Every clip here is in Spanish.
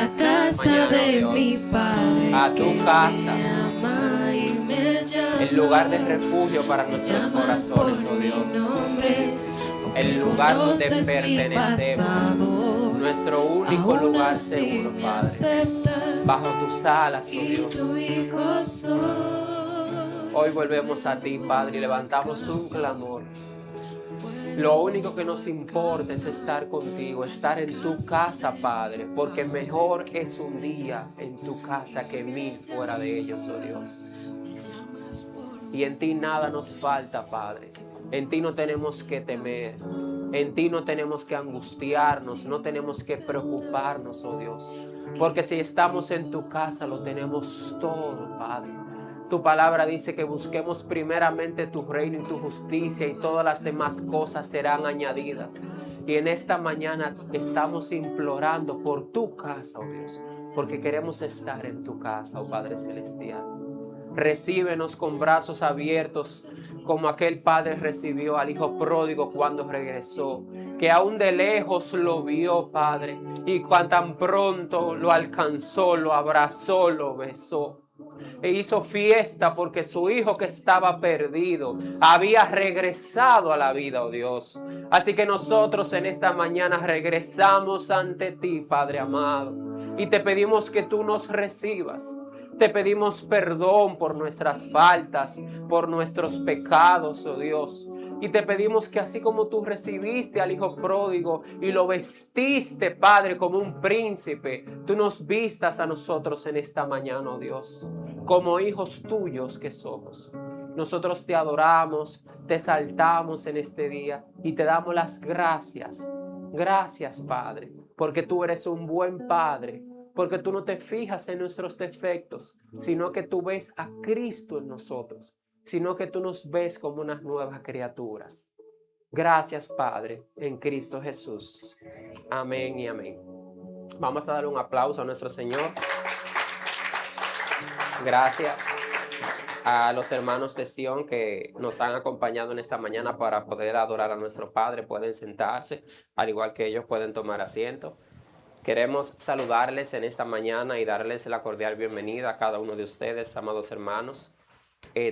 la casa mañana, de oh mi Dios, Padre, a tu que casa, me ama y me llama, el lugar de refugio para me nuestros llamas por corazones, oh mi Dios, nombre, el aunque lugar donde conoces mi pertenecemos, pasado, nuestro único aún lugar así seguro, me Padre, aceptas bajo tus alas, oh y tu Dios. hijo soy. Hoy volvemos a ti, Padre, y levantamos un clamor. Lo único que nos importa es estar contigo, estar en tu casa, Padre, porque mejor es un día en tu casa que 1000 fuera de ellos, oh Dios. Y en ti nada nos falta, Padre. En ti no tenemos que temer. En ti no tenemos que angustiarnos, no tenemos que preocuparnos, oh Dios. Porque si estamos en tu casa, lo tenemos todo, Padre. Tu palabra dice que busquemos primeramente tu reino y tu justicia y todas las demás cosas serán añadidas. Y en esta mañana estamos implorando por tu casa, oh Dios, porque queremos estar en tu casa, oh Padre Celestial. Recíbenos con brazos abiertos, como aquel padre recibió al hijo pródigo cuando regresó, que aún de lejos lo vio, Padre, y cuando tan pronto lo alcanzó, lo abrazó, lo besó. E hizo fiesta porque su hijo que estaba perdido había regresado a la vida, oh Dios. Así que nosotros en esta mañana regresamos ante ti, Padre amado, y te pedimos que tú nos recibas. Te pedimos perdón por nuestras faltas, por nuestros pecados, oh Dios. Y te pedimos que así como tú recibiste al hijo pródigo y lo vestiste, Padre, como un príncipe, tú nos vistas a nosotros en esta mañana, oh Dios, como hijos tuyos que somos. Nosotros te adoramos, te exaltamos en este día y te damos las gracias. Gracias, Padre, porque tú eres un buen Padre, porque tú no te fijas en nuestros defectos, sino que tú ves a Cristo en nosotros, sino que tú nos ves como unas nuevas criaturas. Gracias, Padre, en Cristo Jesús. Amén y amén. Vamos a dar un aplauso a nuestro Señor. Gracias a los hermanos de Sion que nos han acompañado en esta mañana para poder adorar a nuestro Padre. Pueden sentarse, al igual que ellos pueden tomar asiento. Queremos saludarles en esta mañana y darles la cordial bienvenida a cada uno de ustedes, amados hermanos,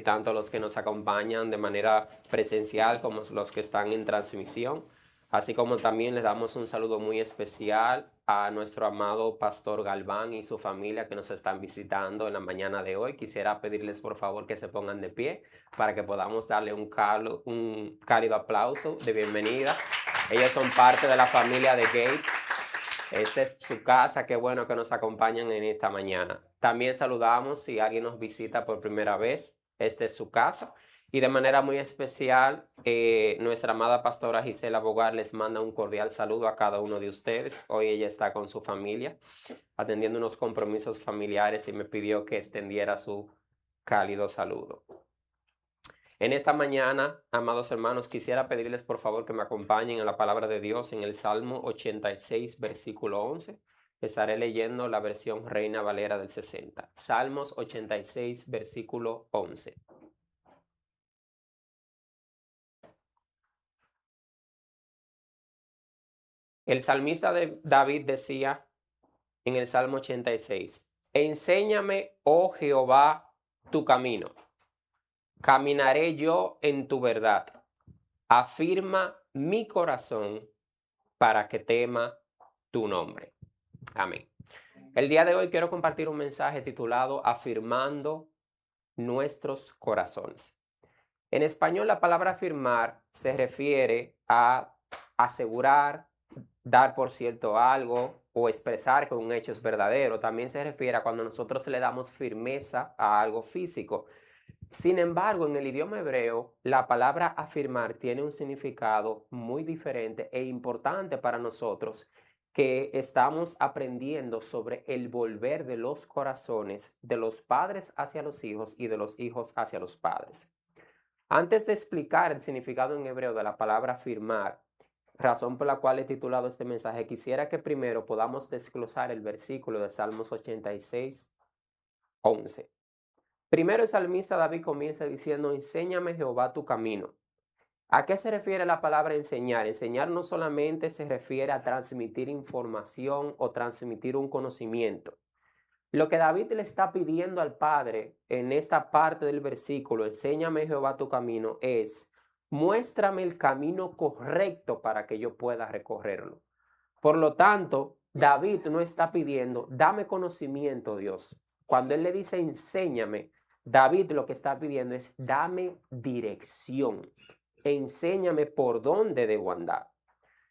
tanto los que nos acompañan de manera presencial como los que están en transmisión, así como también les damos un saludo muy especial a nuestro amado Pastor Galván y su familia que nos están visitando en la mañana de hoy. Quisiera pedirles por favor que se pongan de pie para que podamos darle un cálido aplauso de bienvenida. Ellos son parte de la familia de Gate. Esta es su casa, qué bueno que nos acompañan en esta mañana. También saludamos si alguien nos visita por primera vez, esta es su casa. Y de manera muy especial, nuestra amada pastora Gisela Bogar les manda un cordial saludo a cada uno de ustedes. Hoy ella está con su familia, atendiendo unos compromisos familiares y me pidió que extendiera su cálido saludo. En esta mañana, amados hermanos, quisiera pedirles por favor que me acompañen a la palabra de Dios en el Salmo 86, versículo 11. Estaré leyendo la versión Reina Valera del 60. Salmos 86, versículo 11. El salmista David decía en el Salmo 86, enséñame, oh Jehová, tu camino. Caminaré yo en tu verdad. Afirma mi corazón para que tema tu nombre. Amén. El día de hoy quiero compartir un mensaje titulado Afirmando nuestros corazones. En español, la palabra afirmar se refiere a asegurar, dar por cierto algo o expresar que un hecho es verdadero. También se refiere a cuando nosotros le damos firmeza a algo físico. Sin embargo, en el idioma hebreo, la palabra afirmar tiene un significado muy diferente e importante para nosotros que estamos aprendiendo sobre el volver de los corazones de los padres hacia los hijos y de los hijos hacia los padres. Antes de explicar el significado en hebreo de la palabra afirmar, razón por la cual he titulado este mensaje, quisiera que primero podamos desglosar el versículo de Salmos 86, 11. Primero el salmista David comienza diciendo, enséñame Jehová tu camino. ¿A qué se refiere la palabra enseñar? Enseñar no solamente se refiere a transmitir información o transmitir un conocimiento. Lo que David le está pidiendo al Padre en esta parte del versículo, enséñame Jehová tu camino, es muéstrame el camino correcto para que yo pueda recorrerlo. Por lo tanto, David no está pidiendo, dame conocimiento, Dios. Cuando él le dice, enséñame, David lo que está pidiendo es, dame dirección. Enséñame por dónde debo andar.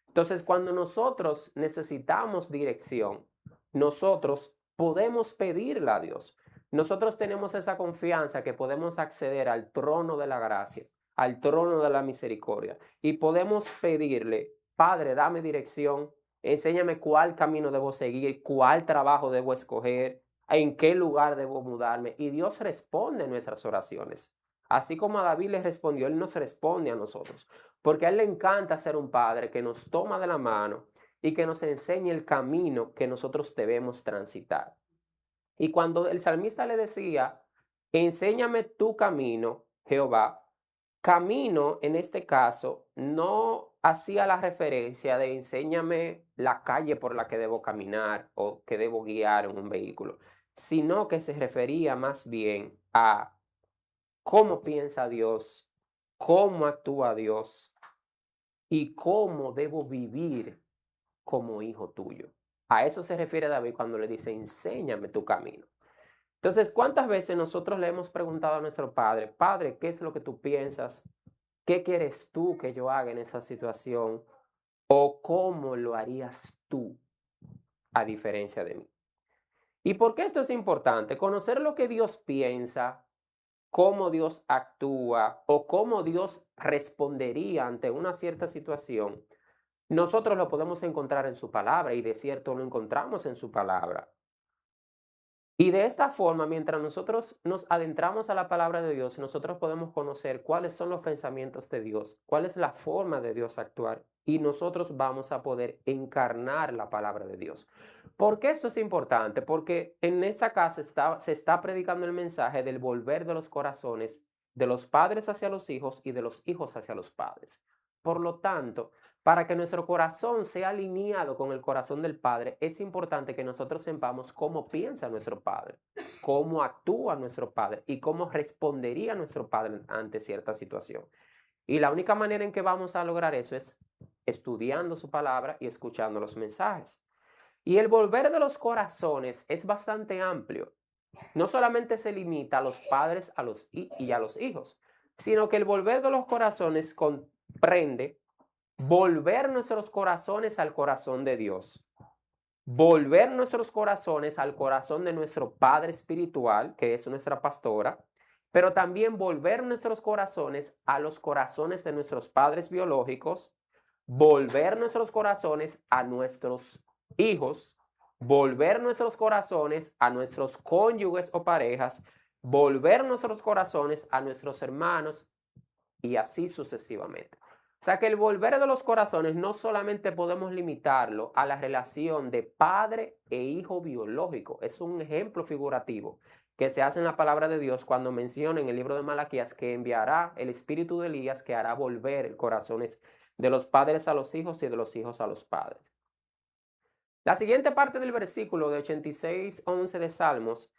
Entonces, cuando nosotros necesitamos dirección, nosotros podemos pedirla a Dios. Nosotros tenemos esa confianza que podemos acceder al trono de la gracia, al trono de la misericordia, y podemos pedirle, Padre, dame dirección, enséñame cuál camino debo seguir, cuál trabajo debo escoger, en qué lugar debo mudarme. Y Dios responde nuestras oraciones. Así como a David le respondió, Él nos responde a nosotros. Porque a Él le encanta ser un padre que nos toma de la mano y que nos enseñe el camino que nosotros debemos transitar. Y cuando el salmista le decía, enséñame tu camino, Jehová, camino en este caso no hacía la referencia de enséñame la calle por la que debo caminar o que debo guiar en un vehículo, sino que se refería más bien a cómo piensa Dios, cómo actúa Dios y cómo debo vivir como hijo tuyo. A eso se refiere David cuando le dice, enséñame tu camino. Entonces, ¿cuántas veces nosotros le hemos preguntado a nuestro Padre, Padre, ¿qué es lo que tú piensas? ¿Qué quieres tú que yo haga en esa situación? ¿O cómo lo harías tú a diferencia de mí? ¿Y por qué esto es importante? Conocer lo que Dios piensa, cómo Dios actúa o cómo Dios respondería ante una cierta situación, nosotros lo podemos encontrar en su palabra y de cierto lo encontramos en su palabra. Y de esta forma, mientras nosotros nos adentramos a la palabra de Dios, nosotros podemos conocer cuáles son los pensamientos de Dios, cuál es la forma de Dios actuar y nosotros vamos a poder encarnar la palabra de Dios. ¿Por qué esto es importante? Porque en esta casa se está predicando el mensaje del volver de los corazones de los padres hacia los hijos y de los hijos hacia los padres. Por lo tanto, para que nuestro corazón sea alineado con el corazón del Padre, es importante que nosotros sepamos cómo piensa nuestro Padre, cómo actúa nuestro Padre y cómo respondería nuestro Padre ante cierta situación. Y la única manera en que vamos a lograr eso es estudiando su palabra y escuchando los mensajes. Y el volver de los corazones es bastante amplio. No solamente se limita a los padres y a los hijos, sino que el volver de los corazones comprende volver nuestros corazones al corazón de Dios. Volver nuestros corazones al corazón de nuestro Padre espiritual, que es nuestra pastora, pero también volver nuestros corazones a los corazones de nuestros padres biológicos, volver nuestros corazones a nuestros hijos, volver nuestros corazones a nuestros cónyuges o parejas, volver nuestros corazones a nuestros hermanos y así sucesivamente. O sea que el volver de los corazones no solamente podemos limitarlo a la relación de padre e hijo biológico. Es un ejemplo figurativo que se hace en la palabra de Dios cuando menciona en el libro de Malaquías que enviará el espíritu de Elías que hará volver el corazones de los padres a los hijos y de los hijos a los padres. La siguiente parte del versículo de 86:11 de Salmos,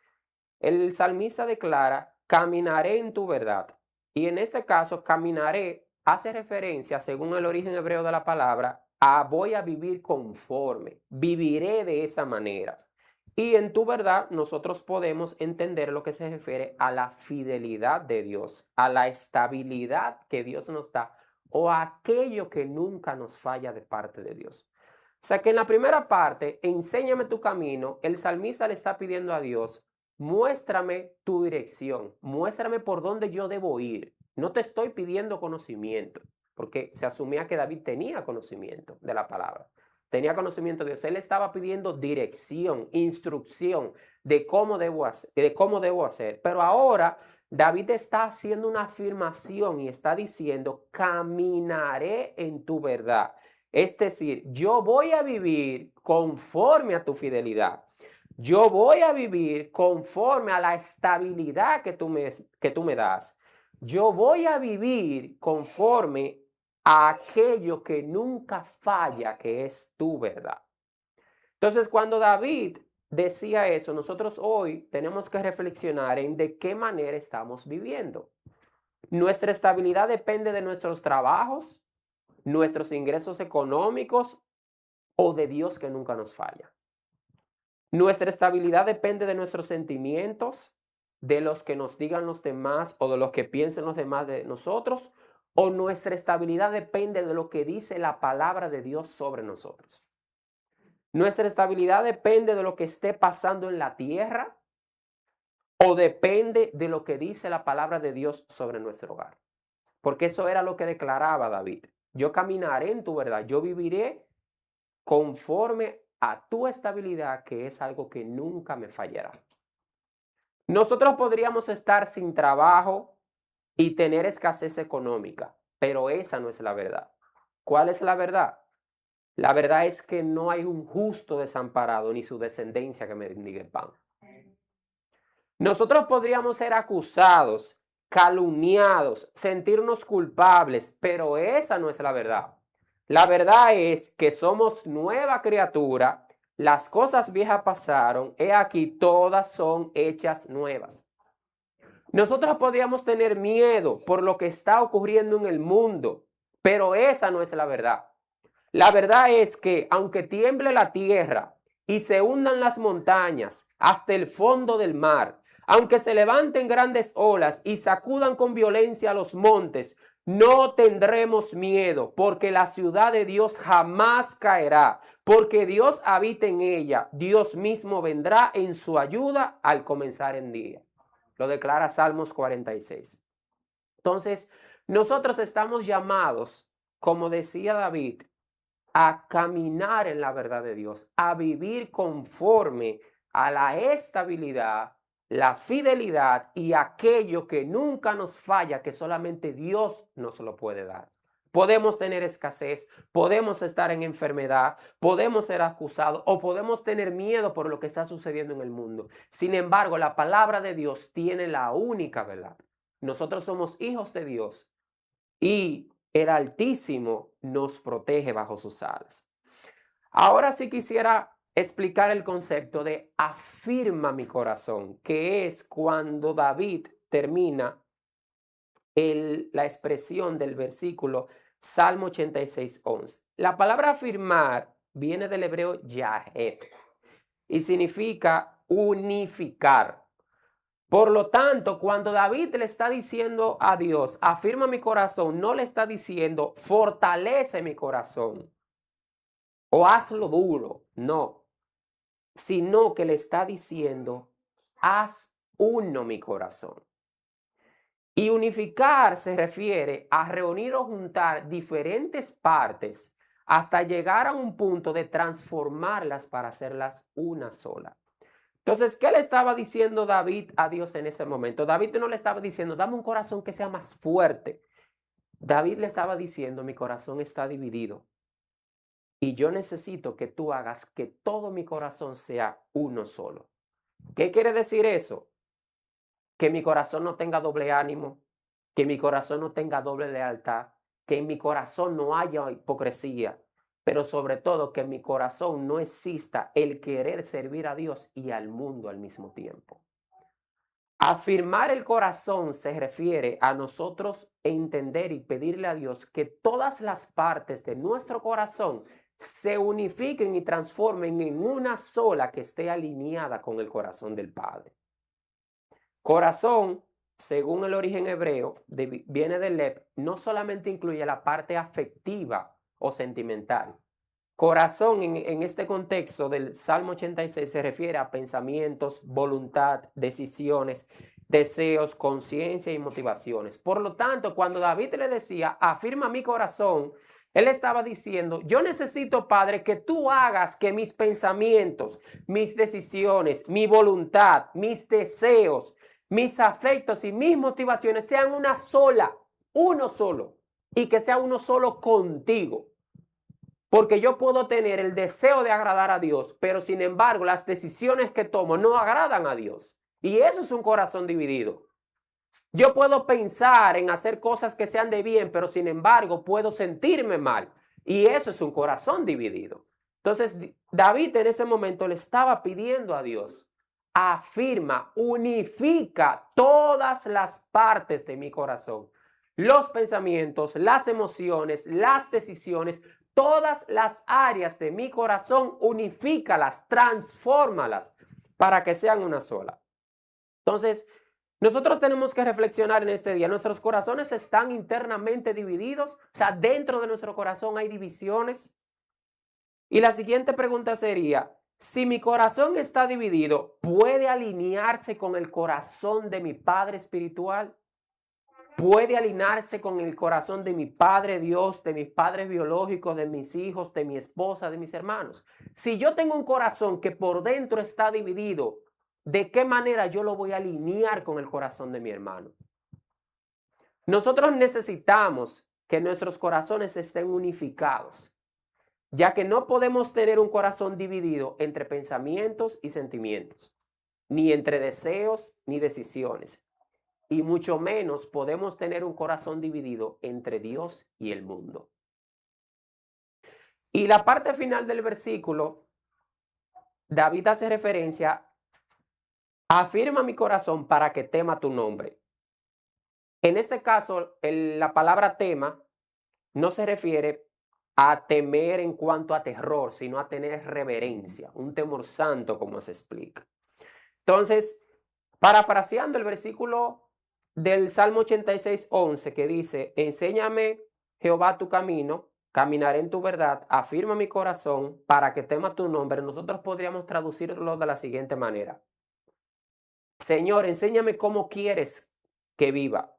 el salmista declara, caminaré en tu verdad. Y en este caso, caminaré hace referencia, según el origen hebreo de la palabra, a voy a vivir conforme, viviré de esa manera. Y en tu verdad nosotros podemos entender lo que se refiere a la fidelidad de Dios, a la estabilidad que Dios nos da o a aquello que nunca nos falla de parte de Dios. O sea que en la primera parte, enséñame tu camino, el salmista le está pidiendo a Dios, muéstrame tu dirección, muéstrame por dónde yo debo ir. No te estoy pidiendo conocimiento, porque se asumía que David tenía conocimiento de la palabra, tenía conocimiento de Dios. Él estaba pidiendo dirección, instrucción de cómo debo hacer. Pero ahora David está haciendo una afirmación y está diciendo, caminaré en tu verdad. Es decir, yo voy a vivir conforme a tu fidelidad. Yo voy a vivir conforme a la estabilidad que tú me das. Yo voy a vivir conforme a aquello que nunca falla, que es tu verdad. Entonces, cuando David decía eso, nosotros hoy tenemos que reflexionar en de qué manera estamos viviendo. Nuestra estabilidad depende de nuestros trabajos, nuestros ingresos económicos o de Dios que nunca nos falla. Nuestra estabilidad depende de nuestros sentimientos, de los que nos digan los demás o de los que piensen los demás de nosotros, o nuestra estabilidad depende de lo que dice la palabra de Dios sobre nosotros. Nuestra estabilidad depende de lo que esté pasando en la tierra o depende de lo que dice la palabra de Dios sobre nuestro hogar. Porque eso era lo que declaraba David. Yo caminaré en tu verdad, yo viviré conforme a tu estabilidad, que es algo que nunca me fallará. Nosotros podríamos estar sin trabajo y tener escasez económica, pero esa no es la verdad. ¿Cuál es la verdad? La verdad es que no hay un justo desamparado ni su descendencia que mendigue pan. Nosotros podríamos ser acusados, calumniados, sentirnos culpables, pero esa no es la verdad. La verdad es que somos nueva criatura, las cosas viejas pasaron, he aquí todas son hechas nuevas. Nosotros podríamos tener miedo por lo que está ocurriendo en el mundo, pero esa no es la verdad. La verdad es que aunque tiemble la tierra y se hundan las montañas hasta el fondo del mar, aunque se levanten grandes olas y sacudan con violencia los montes, no tendremos miedo, porque la ciudad de Dios jamás caerá, porque Dios habita en ella. Dios mismo vendrá en su ayuda al comenzar el día. Lo declara Salmos 46. Entonces, nosotros estamos llamados, como decía David, a caminar en la verdad de Dios, a vivir conforme a la estabilidad, la fidelidad y aquello que nunca nos falla, que solamente Dios nos lo puede dar. Podemos tener escasez, podemos estar en enfermedad, podemos ser acusados o podemos tener miedo por lo que está sucediendo en el mundo. Sin embargo, la palabra de Dios tiene la única verdad. Nosotros somos hijos de Dios y el Altísimo nos protege bajo sus alas. Ahora sí quisiera explicar el concepto de afirma mi corazón, que es cuando David termina la expresión del versículo Salmo 86:11. La palabra afirmar viene del hebreo yahet y significa unificar. Por lo tanto, cuando David le está diciendo a Dios, afirma mi corazón, no le está diciendo, fortalece mi corazón o hazlo duro, no, sino que le está diciendo, haz uno mi corazón. Y unificar se refiere a reunir o juntar diferentes partes hasta llegar a un punto de transformarlas para hacerlas una sola. Entonces, ¿qué le estaba diciendo David a Dios en ese momento? David no le estaba diciendo, dame un corazón que sea más fuerte. David le estaba diciendo, mi corazón está dividido y yo necesito que tú hagas que todo mi corazón sea uno solo. ¿Qué quiere decir eso? Que mi corazón no tenga doble ánimo, que mi corazón no tenga doble lealtad, que en mi corazón no haya hipocresía, pero sobre todo que en mi corazón no exista el querer servir a Dios y al mundo al mismo tiempo. Afirmar el corazón se refiere a nosotros entender y pedirle a Dios que todas las partes de nuestro corazón se unifiquen y transformen en una sola que esté alineada con el corazón del Padre. Corazón, según el origen hebreo, viene del lev, no solamente incluye la parte afectiva o sentimental. Corazón en este contexto del Salmo 86 se refiere a pensamientos, voluntad, decisiones, deseos, conciencia y motivaciones. Por lo tanto, cuando David le decía, afirma mi corazón, él estaba diciendo, yo necesito, Padre, que tú hagas que mis pensamientos, mis decisiones, mi voluntad, mis deseos, mis afectos y mis motivaciones sean una sola, uno solo, y que sea uno solo contigo. Porque yo puedo tener el deseo de agradar a Dios, pero sin embargo las decisiones que tomo no agradan a Dios. Y eso es un corazón dividido. Yo puedo pensar en hacer cosas que sean de bien, pero sin embargo puedo sentirme mal. Y eso es un corazón dividido. Entonces, David en ese momento le estaba pidiendo a Dios, afirma, unifica todas las partes de mi corazón. Los pensamientos, las emociones, las decisiones, todas las áreas de mi corazón, unifícalas, transfórmalas para que sean una sola. Entonces, nosotros tenemos que reflexionar en este día. Nuestros corazones están internamente divididos, o sea, dentro de nuestro corazón hay divisiones. Y la siguiente pregunta sería, si mi corazón está dividido, ¿puede alinearse con el corazón de mi Padre espiritual? ¿Puede alinearse con el corazón de mi Padre Dios, de mis padres biológicos, de mis hijos, de mi esposa, de mis hermanos? Si yo tengo un corazón que por dentro está dividido, ¿de qué manera yo lo voy a alinear con el corazón de mi hermano? Nosotros necesitamos que nuestros corazones estén unificados, ya que no podemos tener un corazón dividido entre pensamientos y sentimientos, ni entre deseos ni decisiones. Y mucho menos podemos tener un corazón dividido entre Dios y el mundo. Y la parte final del versículo, David hace referencia, afirma mi corazón para que tema tu nombre. En este caso, la palabra tema no se refiere a temer en cuanto a terror, sino a tener reverencia, un temor santo, como se explica. Entonces, parafraseando el versículo del Salmo 86:11 que dice, enséñame Jehová tu camino, caminaré en tu verdad, afirma mi corazón para que tema tu nombre, nosotros podríamos traducirlo de la siguiente manera. Señor, enséñame cómo quieres que viva.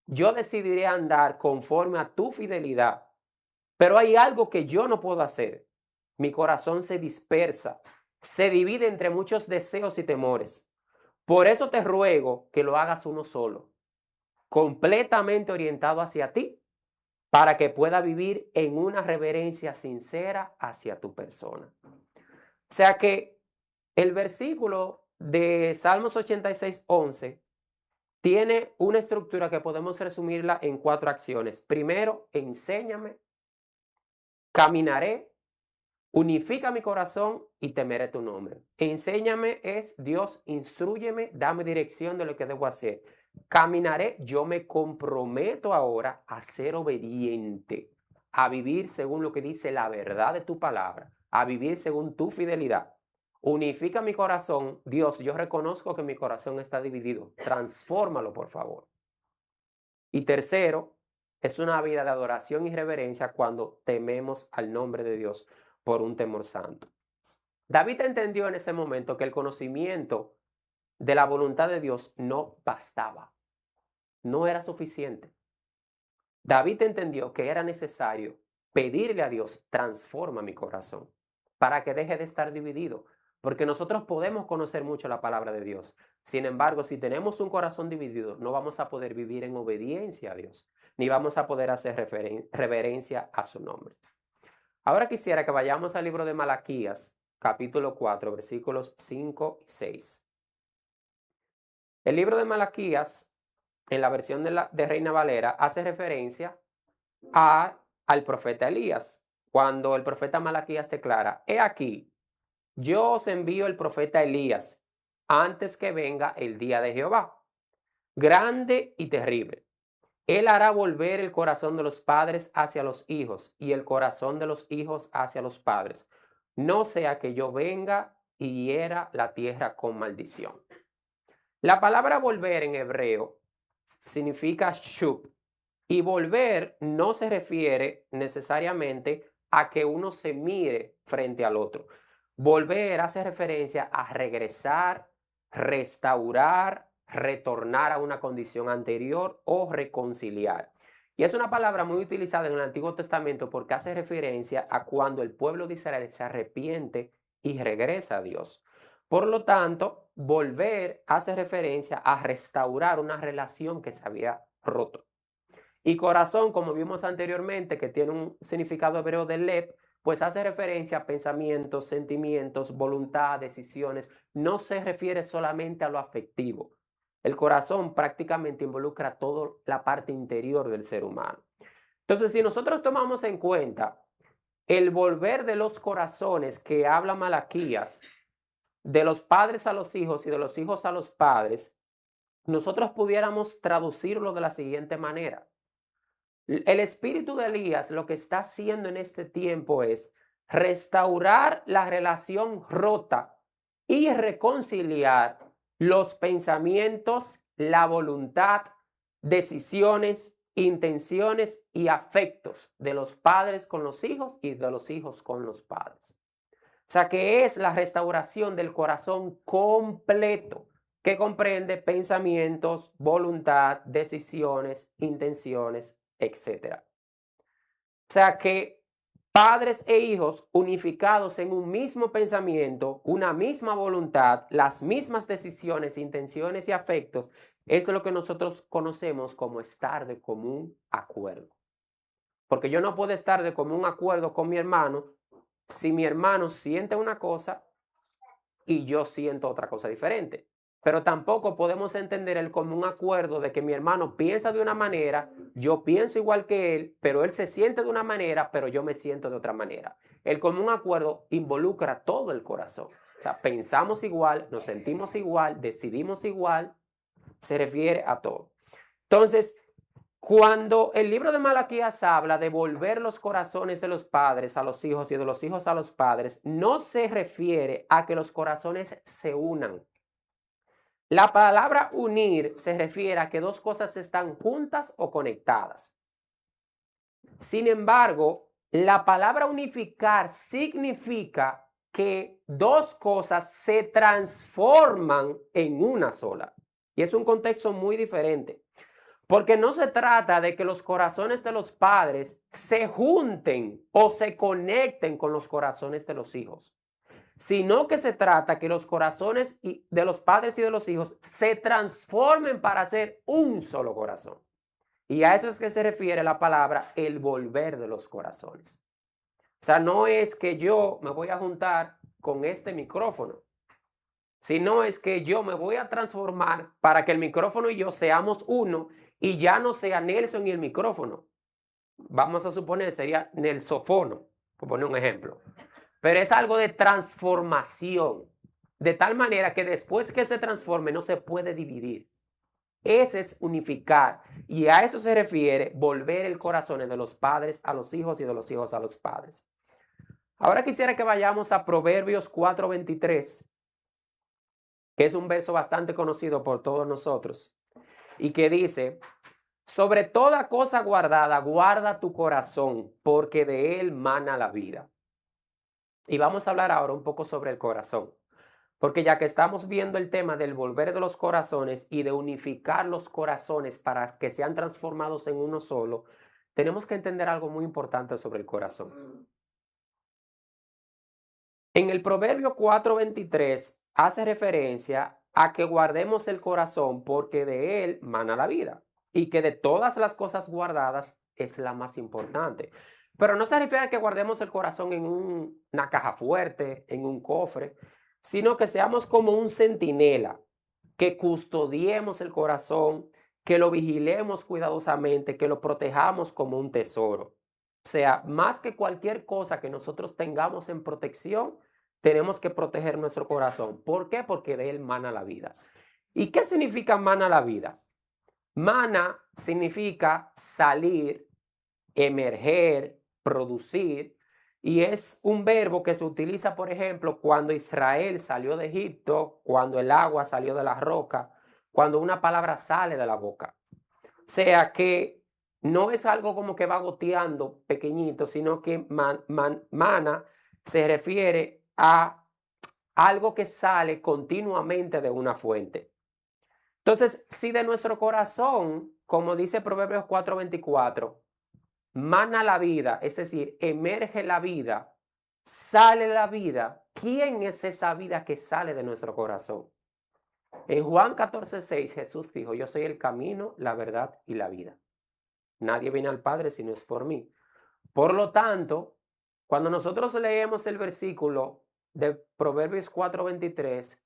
Yo decidiré andar conforme a tu fidelidad, pero hay algo que yo no puedo hacer. Mi corazón se dispersa, se divide entre muchos deseos y temores. Por eso te ruego que lo hagas uno solo, completamente orientado hacia ti, para que pueda vivir en una reverencia sincera hacia tu persona. O sea que el versículo de Salmos 86:11 tiene una estructura que podemos resumirla en 4 acciones. Primero, enséñame, caminaré, unifica mi corazón y temeré tu nombre. Enséñame es Dios, instrúyeme, dame dirección de lo que debo hacer. Caminaré, yo me comprometo ahora a ser obediente, a vivir según lo que dice la verdad de tu palabra, a vivir según tu fidelidad. Unifica mi corazón, Dios, yo reconozco que mi corazón está dividido, transfórmalo por favor. Y tercero, es una vida de adoración y reverencia cuando tememos al nombre de Dios por un temor santo. David entendió en ese momento que el conocimiento de la voluntad de Dios no bastaba, no era suficiente. David entendió que era necesario pedirle a Dios, transforma mi corazón, para que deje de estar dividido, porque nosotros podemos conocer mucho la palabra de Dios. Sin embargo, si tenemos un corazón dividido, no vamos a poder vivir en obediencia a Dios, ni vamos a poder hacer reverencia a su nombre. Ahora quisiera que vayamos al libro de Malaquías, capítulo 4, versículos 5 y 6. El libro de Malaquías, en la versión de Reina Valera, hace referencia al profeta Elías, cuando el profeta Malaquías declara, he aquí, yo os envío el profeta Elías antes que venga el día de Jehová, grande y terrible. Él hará volver el corazón de los padres hacia los hijos y el corazón de los hijos hacia los padres, no sea que yo venga y hiera la tierra con maldición. La palabra volver en hebreo significa shub, y volver no se refiere necesariamente a que uno se mire frente al otro. Volver hace referencia a regresar, restaurar, retornar a una condición anterior o reconciliar. Y es una palabra muy utilizada en el Antiguo Testamento porque hace referencia a cuando el pueblo de Israel se arrepiente y regresa a Dios. Por lo tanto, volver hace referencia a restaurar una relación que se había roto. Y corazón, como vimos anteriormente, que tiene un significado hebreo de lev, pues hace referencia a pensamientos, sentimientos, voluntad, decisiones. No se refiere solamente a lo afectivo. El corazón prácticamente involucra toda la parte interior del ser humano. Entonces, si nosotros tomamos en cuenta el volver de los corazones que habla Malaquías, de los padres a los hijos y de los hijos a los padres, nosotros pudiéramos traducirlo de la siguiente manera. El espíritu de Elías lo que está haciendo en este tiempo es restaurar la relación rota y reconciliar los pensamientos, la voluntad, decisiones, intenciones y afectos de los padres con los hijos y de los hijos con los padres. O sea que es la restauración del corazón completo, que comprende pensamientos, voluntad, decisiones, intenciones, etc. O sea que padres e hijos unificados en un mismo pensamiento, una misma voluntad, las mismas decisiones, intenciones y afectos, eso es lo que nosotros conocemos como estar de común acuerdo. Porque yo no puedo estar de común acuerdo con mi hermano si mi hermano siente una cosa y yo siento otra cosa diferente. Pero tampoco podemos entender el común acuerdo de que mi hermano piensa de una manera, yo pienso igual que él, pero él se siente de una manera, pero yo me siento de otra manera. El común acuerdo involucra todo el corazón. O sea, pensamos igual, nos sentimos igual, decidimos igual, se refiere a todo. Entonces, cuando el libro de Malaquías habla de volver los corazones de los padres a los hijos y de los hijos a los padres, no se refiere a que los corazones se unan. La palabra unir se refiere a que dos cosas están juntas o conectadas. Sin embargo, la palabra unificar significa que dos cosas se transforman en una sola. Y es un contexto muy diferente. Porque no se trata de que los corazones de los padres se junten o se conecten con los corazones de los hijos, sino que se trata que los corazones de los padres y de los hijos se transformen para ser un solo corazón. Y a eso es que se refiere la palabra el volver de los corazones. O sea, no es que yo me voy a juntar con este micrófono, sino es que yo me voy a transformar para que el micrófono y yo seamos uno y ya no sea Nelson y el micrófono. Vamos a suponer sería Nelsofono, por poner un ejemplo. Pero es algo de transformación, de tal manera que después que se transforme no se puede dividir. Ese es unificar. Y a eso se refiere volver el corazón de los padres a los hijos y de los hijos a los padres. Ahora quisiera que vayamos a Proverbios 4:23, que es un verso bastante conocido por todos nosotros, y que dice: sobre toda cosa guardada, guarda tu corazón, porque de él mana la vida. Y vamos a hablar ahora un poco sobre el corazón, porque ya que estamos viendo el tema del volver de los corazones y de unificar los corazones para que sean transformados en uno solo, tenemos que entender algo muy importante sobre el corazón. En el Proverbio 4:23 hace referencia a que guardemos el corazón porque de él mana la vida y que de todas las cosas guardadas es la más importante. Pero no se refiere a que guardemos el corazón en una caja fuerte, en un cofre, sino que seamos como un centinela, que custodiemos el corazón, que lo vigilemos cuidadosamente, que lo protejamos como un tesoro. O sea, más que cualquier cosa que nosotros tengamos en protección, tenemos que proteger nuestro corazón. ¿Por qué? Porque de él mana la vida. ¿Y qué significa mana la vida? Mana significa salir, emerger, producir, y es un verbo que se utiliza, por ejemplo, cuando Israel salió de Egipto, cuando el agua salió de la roca, cuando una palabra sale de la boca. O sea que no es algo como que va goteando pequeñito, sino que mana se refiere a algo que sale continuamente de una fuente. Entonces, si de nuestro corazón, como dice Proverbios 4:24, mana la vida, es decir, emerge la vida, sale la vida, ¿quién es esa vida que sale de nuestro corazón? En Juan 14:6 Jesús dijo: yo soy el camino, la verdad y la vida. Nadie viene al Padre si no es por mí. Por lo tanto, cuando nosotros leemos el versículo de Proverbios 4:23,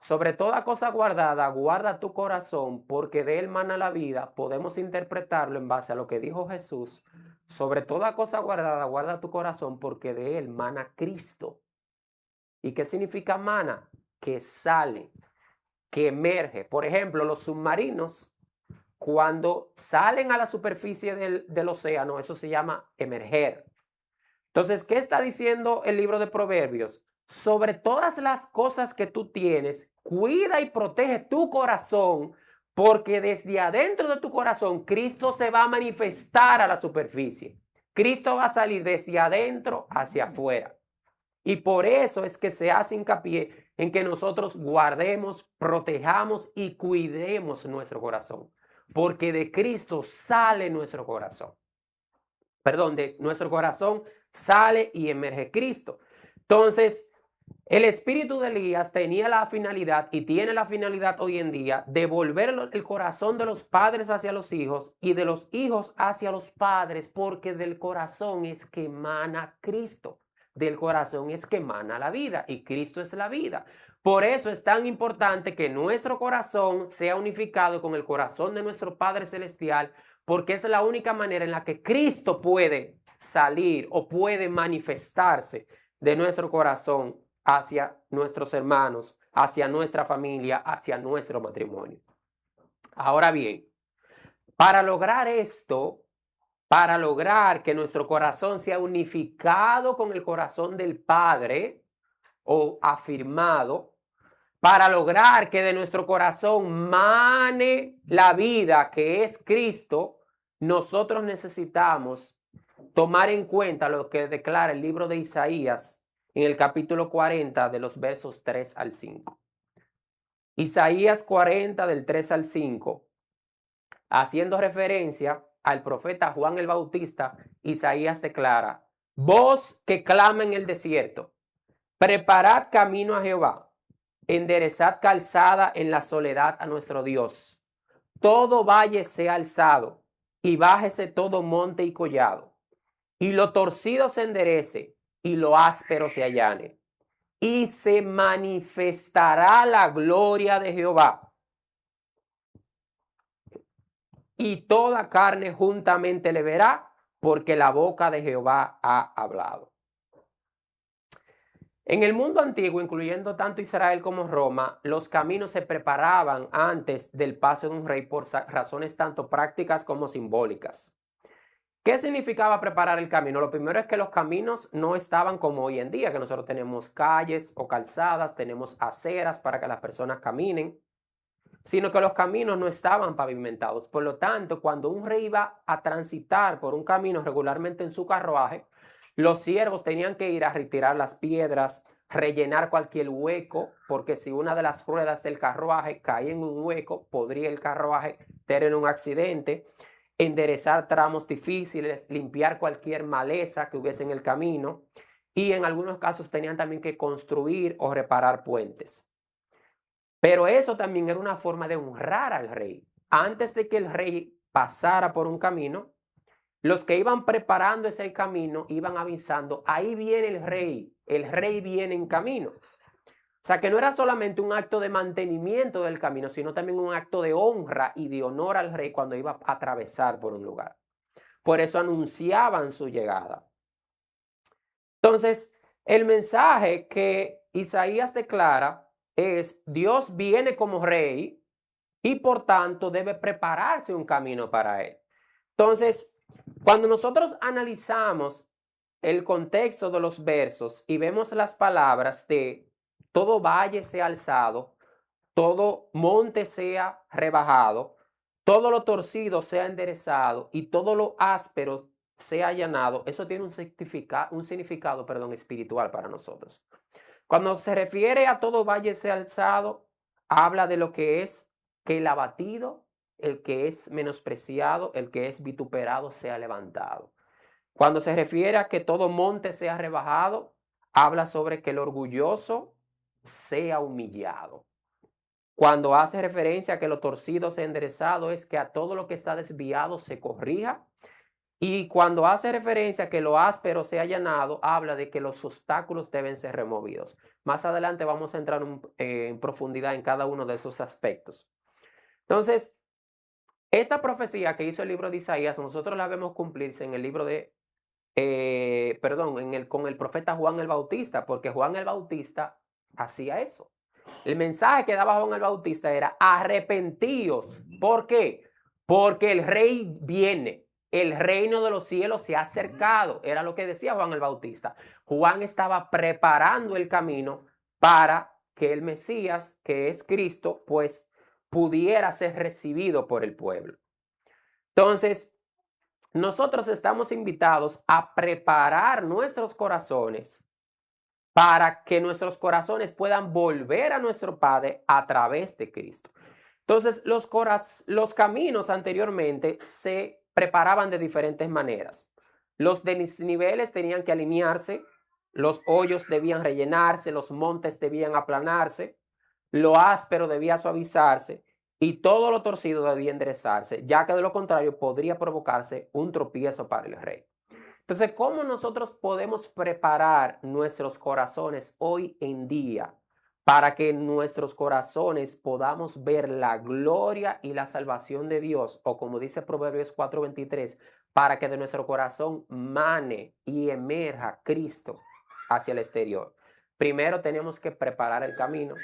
sobre toda cosa guardada, guarda tu corazón, porque de él mana la vida. Podemos interpretarlo en base a lo que dijo Jesús. Sobre toda cosa guardada, guarda tu corazón, porque de él mana Cristo. ¿Y qué significa mana? Que sale, que emerge. Por ejemplo, los submarinos, cuando salen a la superficie del océano, eso se llama emerger. Entonces, ¿qué está diciendo el libro de Proverbios? Sobre todas las cosas que tú tienes, cuida y protege tu corazón, porque desde adentro de tu corazón Cristo se va a manifestar a la superficie. Cristo va a salir desde adentro hacia afuera. Y por eso es que se hace hincapié en que nosotros guardemos, protejamos y cuidemos nuestro corazón, porque de Cristo sale nuestro corazón. Perdón, de nuestro corazón sale y emerge Cristo. Entonces, el espíritu de Elías tenía la finalidad y tiene la finalidad hoy en día de volver el corazón de los padres hacia los hijos y de los hijos hacia los padres, porque del corazón es que emana Cristo. Del corazón es que emana la vida y Cristo es la vida. Por eso es tan importante que nuestro corazón sea unificado con el corazón de nuestro Padre Celestial, porque es la única manera en la que Cristo puede salir o puede manifestarse de nuestro corazón hacia nuestros hermanos, hacia nuestra familia, hacia nuestro matrimonio. Ahora bien, para lograr esto, para lograr que nuestro corazón sea unificado con el corazón del Padre o afirmado, para lograr que de nuestro corazón mane la vida que es Cristo, nosotros necesitamos tomar en cuenta lo que declara el libro de Isaías en el capítulo 40 de los versos 3 al 5. Isaías 40 del 3 al 5, haciendo referencia al profeta Juan el Bautista, Isaías declara: voz que clama en el desierto, preparad camino a Jehová, enderezad calzada en la soledad a nuestro Dios. Todo valle sea alzado y bájese todo monte y collado, y lo torcido se enderece y lo áspero se allane, y se manifestará la gloria de Jehová, y toda carne juntamente le verá, porque la boca de Jehová ha hablado. En el mundo antiguo, incluyendo tanto Israel como Roma, los caminos se preparaban antes del paso de un rey por razones tanto prácticas como simbólicas. ¿Qué significaba preparar el camino? Lo primero es que los caminos no estaban como hoy en día, que nosotros tenemos calles o calzadas, tenemos aceras para que las personas caminen, sino que los caminos no estaban pavimentados. Por lo tanto, cuando un rey iba a transitar por un camino regularmente en su carruaje, los siervos tenían que ir a retirar las piedras, rellenar cualquier hueco, porque si una de las ruedas del carruaje caía en un hueco, podría el carruaje tener un accidente, enderezar tramos difíciles, limpiar cualquier maleza que hubiese en el camino, y en algunos casos tenían también que construir o reparar puentes. Pero eso también era una forma de honrar al rey. Antes de que el rey pasara por un camino, los que iban preparando ese camino iban avisando: ahí viene el rey viene en camino. O sea, que no era solamente un acto de mantenimiento del camino, sino también un acto de honra y de honor al rey cuando iba a atravesar por un lugar. Por eso anunciaban su llegada. Entonces, el mensaje que Isaías declara es: Dios viene como rey y por tanto debe prepararse un camino para él. Entonces, cuando nosotros analizamos el contexto de los versos y vemos las palabras de todo valle sea alzado, todo monte sea rebajado, todo lo torcido sea enderezado y todo lo áspero sea allanado, eso tiene un significado, espiritual para nosotros. Cuando se refiere a todo valle sea alzado, habla de lo que es que el abatido, el que es menospreciado, el que es vituperado sea levantado. Cuando se refiere a que todo monte sea rebajado, habla sobre que el orgulloso sea humillado. Cuando hace referencia a que lo torcido sea enderezado, es que a todo lo que está desviado se corrija Y cuando hace referencia a que lo áspero sea allanado, habla de que los obstáculos deben ser removidos. Más adelante vamos a entrar en profundidad en cada uno de esos aspectos. Entonces, esta profecía que hizo el libro de Isaías, nosotros la vemos cumplirse en el libro de, con el profeta Juan el Bautista, porque Juan el Bautista hacía eso. El mensaje que daba Juan el Bautista era arrepentíos. ¿Por qué? Porque el rey viene. El reino de los cielos se ha acercado. Era lo que decía Juan el Bautista. Juan estaba preparando el camino para que el Mesías, que es Cristo, pues pudiera ser recibido por el pueblo. Entonces, nosotros estamos invitados a preparar nuestros corazones para que nuestros corazones puedan volver a nuestro Padre a través de Cristo. Entonces, los caminos anteriormente se preparaban de diferentes maneras. Los desniveles tenían que alinearse, los hoyos debían rellenarse, los montes debían aplanarse, lo áspero debía suavizarse y todo lo torcido debía enderezarse, ya que de lo contrario podría provocarse un tropiezo para el rey. Entonces, ¿cómo nosotros podemos preparar nuestros corazones hoy en día para que nuestros corazones podamos ver la gloria y la salvación de Dios? O como dice Proverbios 4:23, para que de nuestro corazón mane y emerja Cristo hacia el exterior. Primero tenemos que preparar el camino.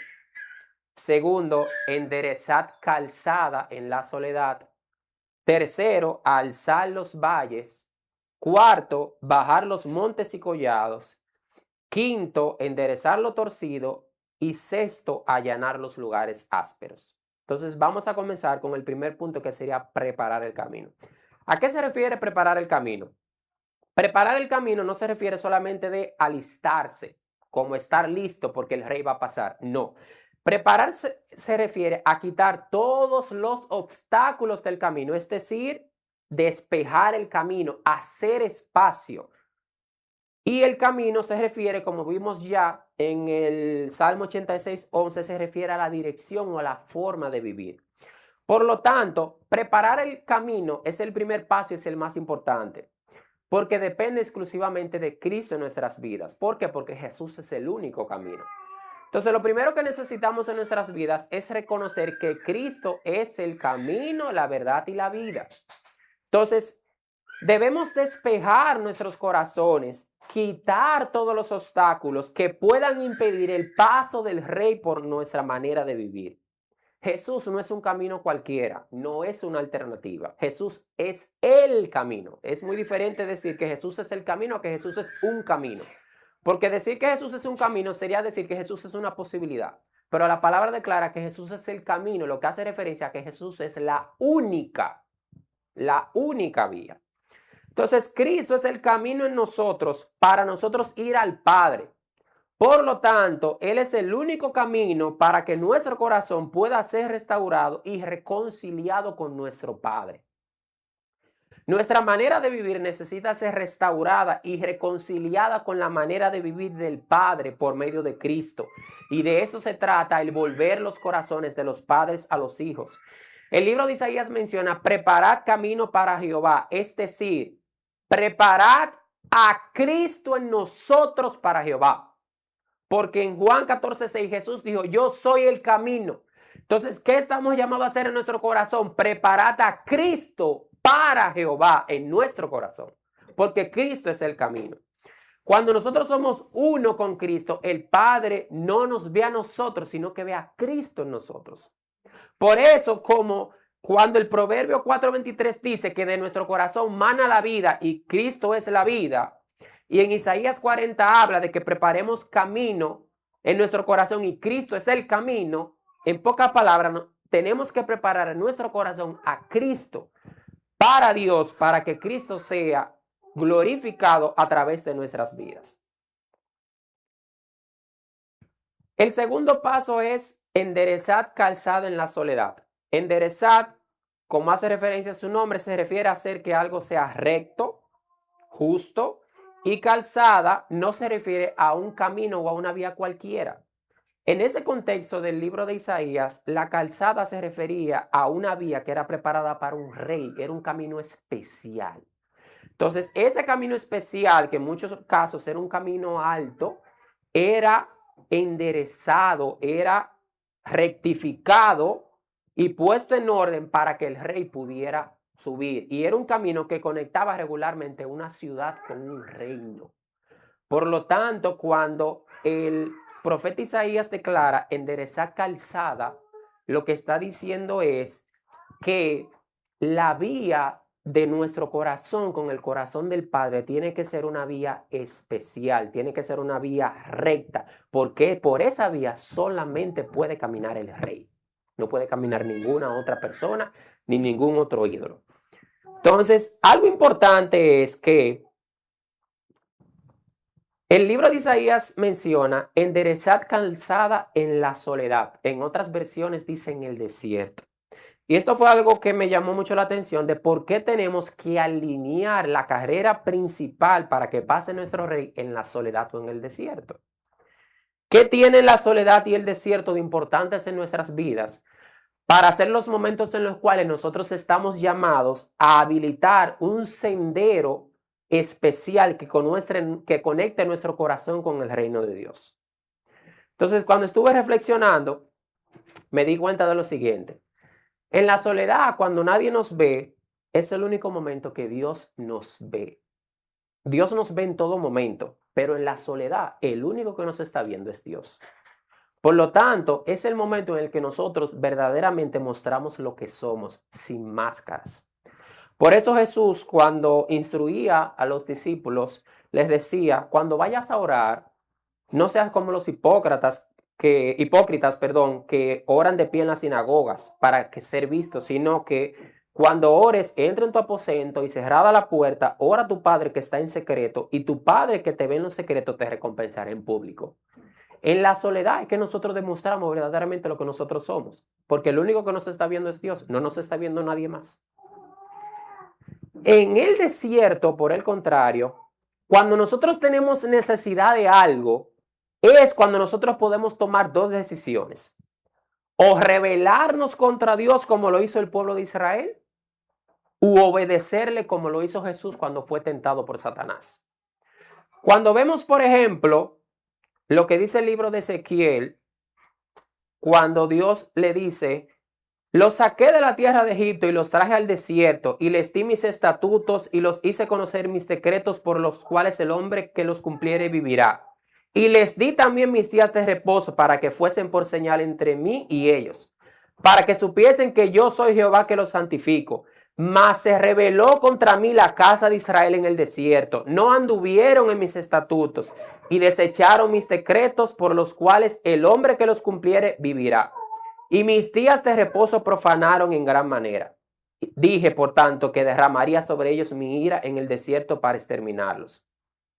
Segundo, enderezar calzada en la soledad. Tercero, alzar los valles. Cuarto, bajar los montes y collados. Quinto, enderezar lo torcido. Y sexto, allanar los lugares ásperos. Entonces vamos a comenzar con el primer punto, que sería preparar el camino. ¿A qué se refiere preparar el camino? Preparar el camino no se refiere solamente de alistarse, como estar listo porque el rey va a pasar. No. Prepararse se refiere a quitar todos los obstáculos del camino, es decir, despejar el camino, hacer espacio. Y el camino se refiere, como vimos ya en el Salmo 86:11, se refiere a la dirección o a la forma de vivir. Por lo tanto, preparar el camino es el primer paso y es el más importante, porque depende exclusivamente de Cristo en nuestras vidas. ¿Por qué? Porque Jesús es el único camino. Entonces, lo primero que necesitamos en nuestras vidas es reconocer que Cristo es el camino, la verdad y la vida. Entonces, debemos despejar nuestros corazones, quitar todos los obstáculos que puedan impedir el paso del Rey por nuestra manera de vivir. Jesús no es un camino cualquiera, no es una alternativa. Jesús es el camino. Es muy diferente decir que Jesús es el camino a que Jesús es un camino. Porque decir que Jesús es un camino sería decir que Jesús es una posibilidad. Pero la palabra declara que Jesús es el camino, lo que hace referencia a que Jesús es la única vía. Entonces, Cristo es el camino en nosotros para nosotros ir al Padre. Por lo tanto, Él es el único camino para que nuestro corazón pueda ser restaurado y reconciliado con nuestro Padre. Nuestra manera de vivir necesita ser restaurada y reconciliada con la manera de vivir del Padre por medio de Cristo. Y de eso se trata el volver los corazones de los padres a los hijos. El libro de Isaías menciona: preparad camino para Jehová, es decir, preparad a Cristo en nosotros para Jehová. Porque en Juan 14:6 Jesús dijo: yo soy el camino. Entonces, ¿qué estamos llamados a hacer en nuestro corazón? Preparad a Cristo para Jehová en nuestro corazón, porque Cristo es el camino. Cuando nosotros somos uno con Cristo, el Padre no nos ve a nosotros, sino que ve a Cristo en nosotros. Por eso, como cuando el Proverbio 4:23 dice que de nuestro corazón mana la vida y Cristo es la vida, y en Isaías 40 habla de que preparemos camino en nuestro corazón y Cristo es el camino, en pocas palabras, tenemos que preparar en nuestro corazón a Cristo para Dios, para que Cristo sea glorificado a través de nuestras vidas. El segundo paso es enderezar calzada en la soledad. Enderezar, como hace referencia a su nombre, se refiere a hacer que algo sea recto, justo, y calzada no se refiere a un camino o a una vía cualquiera. En ese contexto del libro de Isaías, la calzada se refería a una vía que era preparada para un rey, era un camino especial. Entonces, ese camino especial, que en muchos casos era un camino alto, era enderezado, era rectificado y puesto en orden para que el rey pudiera subir. Y era un camino que conectaba regularmente una ciudad con un reino. Por lo tanto, cuando el profeta Isaías declara enderezar calzada, lo que está diciendo es que la vía de nuestro corazón con el corazón del Padre tiene que ser una vía especial, tiene que ser una vía recta, porque por esa vía solamente puede caminar el rey. No puede caminar ninguna otra persona ni ningún otro ídolo. Entonces, algo importante es que el libro de Isaías menciona enderezar calzada en la soledad. En otras versiones dice en el desierto. Y esto fue algo que me llamó mucho la atención de por qué tenemos que alinear la carrera principal para que pase nuestro rey en la soledad o en el desierto. ¿Qué tiene la soledad y el desierto de importantes en nuestras vidas para hacer los momentos en los cuales nosotros estamos llamados a habilitar un sendero especial que conecte nuestro corazón con el reino de Dios? Entonces, cuando estuve reflexionando, me di cuenta de lo siguiente. En la soledad, cuando nadie nos ve, es el único momento que Dios nos ve. Dios nos ve en todo momento, pero en la soledad, el único que nos está viendo es Dios. Por lo tanto, es el momento en el que nosotros verdaderamente mostramos lo que somos, sin máscaras. Por eso Jesús, cuando instruía a los discípulos, les decía, cuando vayas a orar, no seas como los hipócritas que oran de pie en las sinagogas para ser vistos, sino que cuando ores, entra en tu aposento y cerrada la puerta, ora a tu Padre que está en secreto, y tu Padre que te ve en lo secreto te recompensará en público. En la soledad es que nosotros demostramos verdaderamente lo que nosotros somos, porque el único que nos está viendo es Dios, no nos está viendo nadie más. En el desierto, por el contrario, cuando nosotros tenemos necesidad de algo, es cuando nosotros podemos tomar dos decisiones. O rebelarnos contra Dios como lo hizo el pueblo de Israel, u obedecerle como lo hizo Jesús cuando fue tentado por Satanás. Cuando vemos, por ejemplo, lo que dice el libro de Ezequiel, cuando Dios le dice, los saqué de la tierra de Egipto y los traje al desierto y les di mis estatutos y los hice conocer mis decretos por los cuales el hombre que los cumpliere vivirá. Y les di también mis días de reposo para que fuesen por señal entre mí y ellos, para que supiesen que yo soy Jehová que los santifico. Mas se rebeló contra mí la casa de Israel en el desierto. No anduvieron en mis estatutos y desecharon mis decretos por los cuales el hombre que los cumpliere vivirá. Y mis días de reposo profanaron en gran manera. Dije, por tanto, que derramaría sobre ellos mi ira en el desierto para exterminarlos.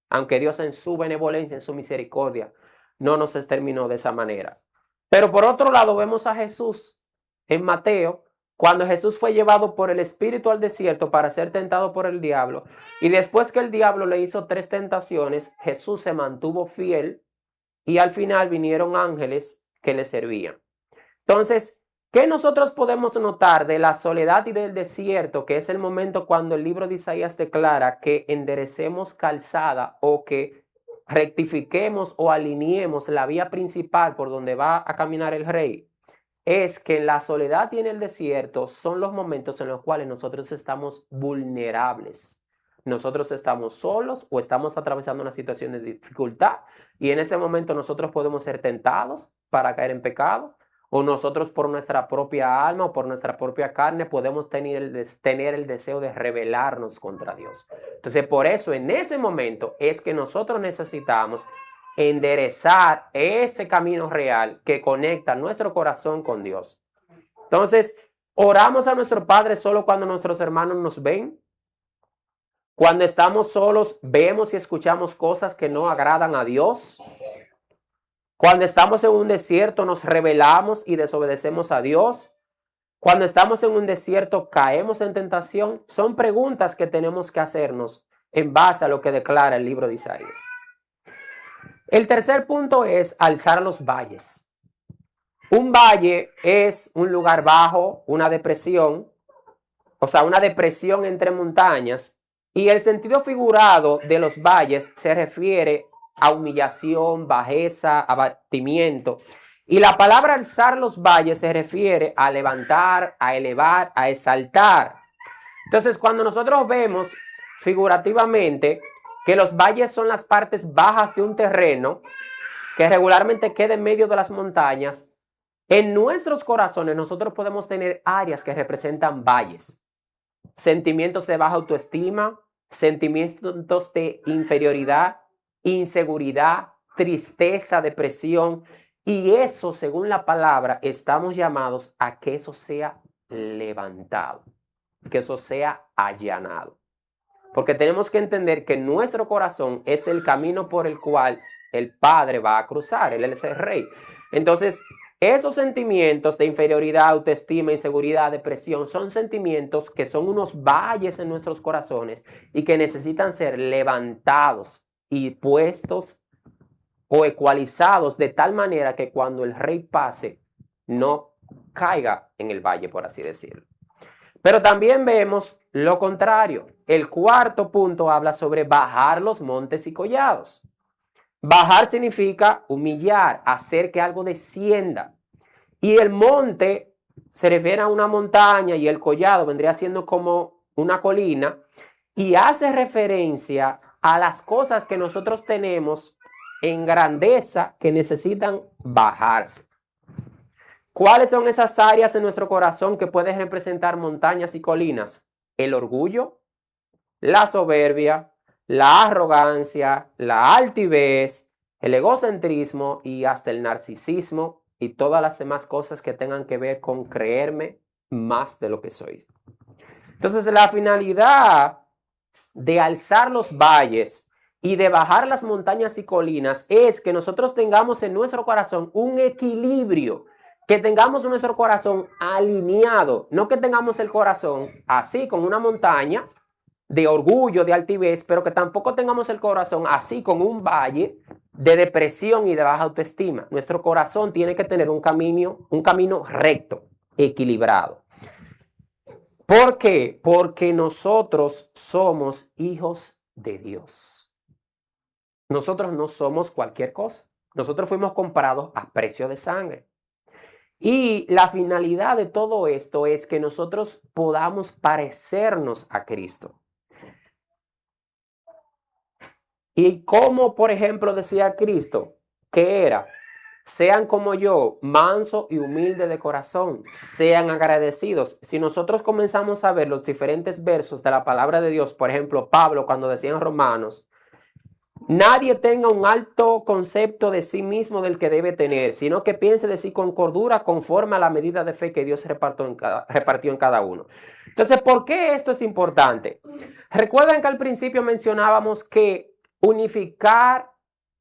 Aunque Dios en su benevolencia, en su misericordia, no nos exterminó de esa manera. Pero por otro lado vemos a Jesús en Mateo, cuando Jesús fue llevado por el Espíritu al desierto para ser tentado por el diablo. Y después que el diablo le hizo 3 tentaciones, Jesús se mantuvo fiel y al final vinieron ángeles que le servían. Entonces, ¿qué nosotros podemos notar de la soledad y del desierto, que es el momento cuando el libro de Isaías declara que enderecemos calzada o que rectifiquemos o alineemos la vía principal por donde va a caminar el rey? Es que en la soledad y en el desierto son los momentos en los cuales nosotros estamos vulnerables. Nosotros estamos solos o estamos atravesando una situación de dificultad y en ese momento nosotros podemos ser tentados para caer en pecado. O nosotros por nuestra propia alma o por nuestra propia carne podemos tener el deseo de rebelarnos contra Dios. Entonces, por eso en ese momento es que nosotros necesitamos enderezar ese camino real que conecta nuestro corazón con Dios. Entonces, oramos a nuestro Padre solo cuando nuestros hermanos nos ven. Cuando estamos solos, vemos y escuchamos cosas que no agradan a Dios. Cuando estamos en un desierto nos rebelamos y desobedecemos a Dios. Cuando estamos en un desierto caemos en tentación. Son preguntas que tenemos que hacernos en base a lo que declara el libro de Isaías. El tercer punto es alzar los valles. Un valle es un lugar bajo, una depresión, o sea, una depresión entre montañas Y el sentido figurado de los valles se refiere a humillación, bajeza, abatimiento. Y la palabra alzar los valles se refiere a levantar, a elevar, a exaltar. Entonces, cuando nosotros vemos figurativamente que los valles son las partes bajas de un terreno que regularmente queda en medio de las montañas, en nuestros corazones nosotros podemos tener áreas que representan valles, sentimientos de baja autoestima, sentimientos de inferioridad, inseguridad, tristeza, depresión, y eso, según la palabra, estamos llamados a que eso sea levantado, que eso sea allanado. Porque tenemos que entender que nuestro corazón es el camino por el cual el Padre va a cruzar, Él es el Rey. Entonces, esos sentimientos de inferioridad, autoestima, inseguridad, depresión, son sentimientos que son unos valles en nuestros corazones y que necesitan ser levantados y puestos o ecualizados de tal manera que cuando el Rey pase, no caiga en el valle, por así decirlo. Pero también vemos lo contrario. El cuarto punto habla sobre bajar los montes y collados. Bajar significa humillar, hacer que algo descienda. Y el monte se refiere a una montaña y el collado vendría siendo como una colina y hace referencia a las cosas que nosotros tenemos en grandeza que necesitan bajarse. ¿Cuáles son esas áreas en nuestro corazón que pueden representar montañas y colinas? El orgullo, la soberbia, la arrogancia, la altivez, el egocentrismo y hasta el narcisismo y todas las demás cosas que tengan que ver con creerme más de lo que soy. Entonces, la finalidad de alzar los valles y de bajar las montañas y colinas es que nosotros tengamos en nuestro corazón un equilibrio, que tengamos nuestro corazón alineado, no que tengamos el corazón así con una montaña de orgullo, de altivez, pero que tampoco tengamos el corazón así con un valle de depresión y de baja autoestima. Nuestro corazón tiene que tener un camino recto, equilibrado. ¿Por qué? Porque nosotros somos hijos de Dios. Nosotros no somos cualquier cosa. Nosotros fuimos comprados a precio de sangre. Y la finalidad de todo esto es que nosotros podamos parecernos a Cristo. Y como, por ejemplo, decía Cristo, que era, sean como yo, manso y humilde de corazón, sean agradecidos. Si nosotros comenzamos a ver los diferentes versos de la palabra de Dios, por ejemplo, Pablo cuando decía en Romanos, nadie tenga un alto concepto de sí mismo del que debe tener, sino que piense de sí con cordura conforme a la medida de fe que Dios repartió en cada uno. Entonces, ¿por qué esto es importante? Recuerden que al principio mencionábamos que unificar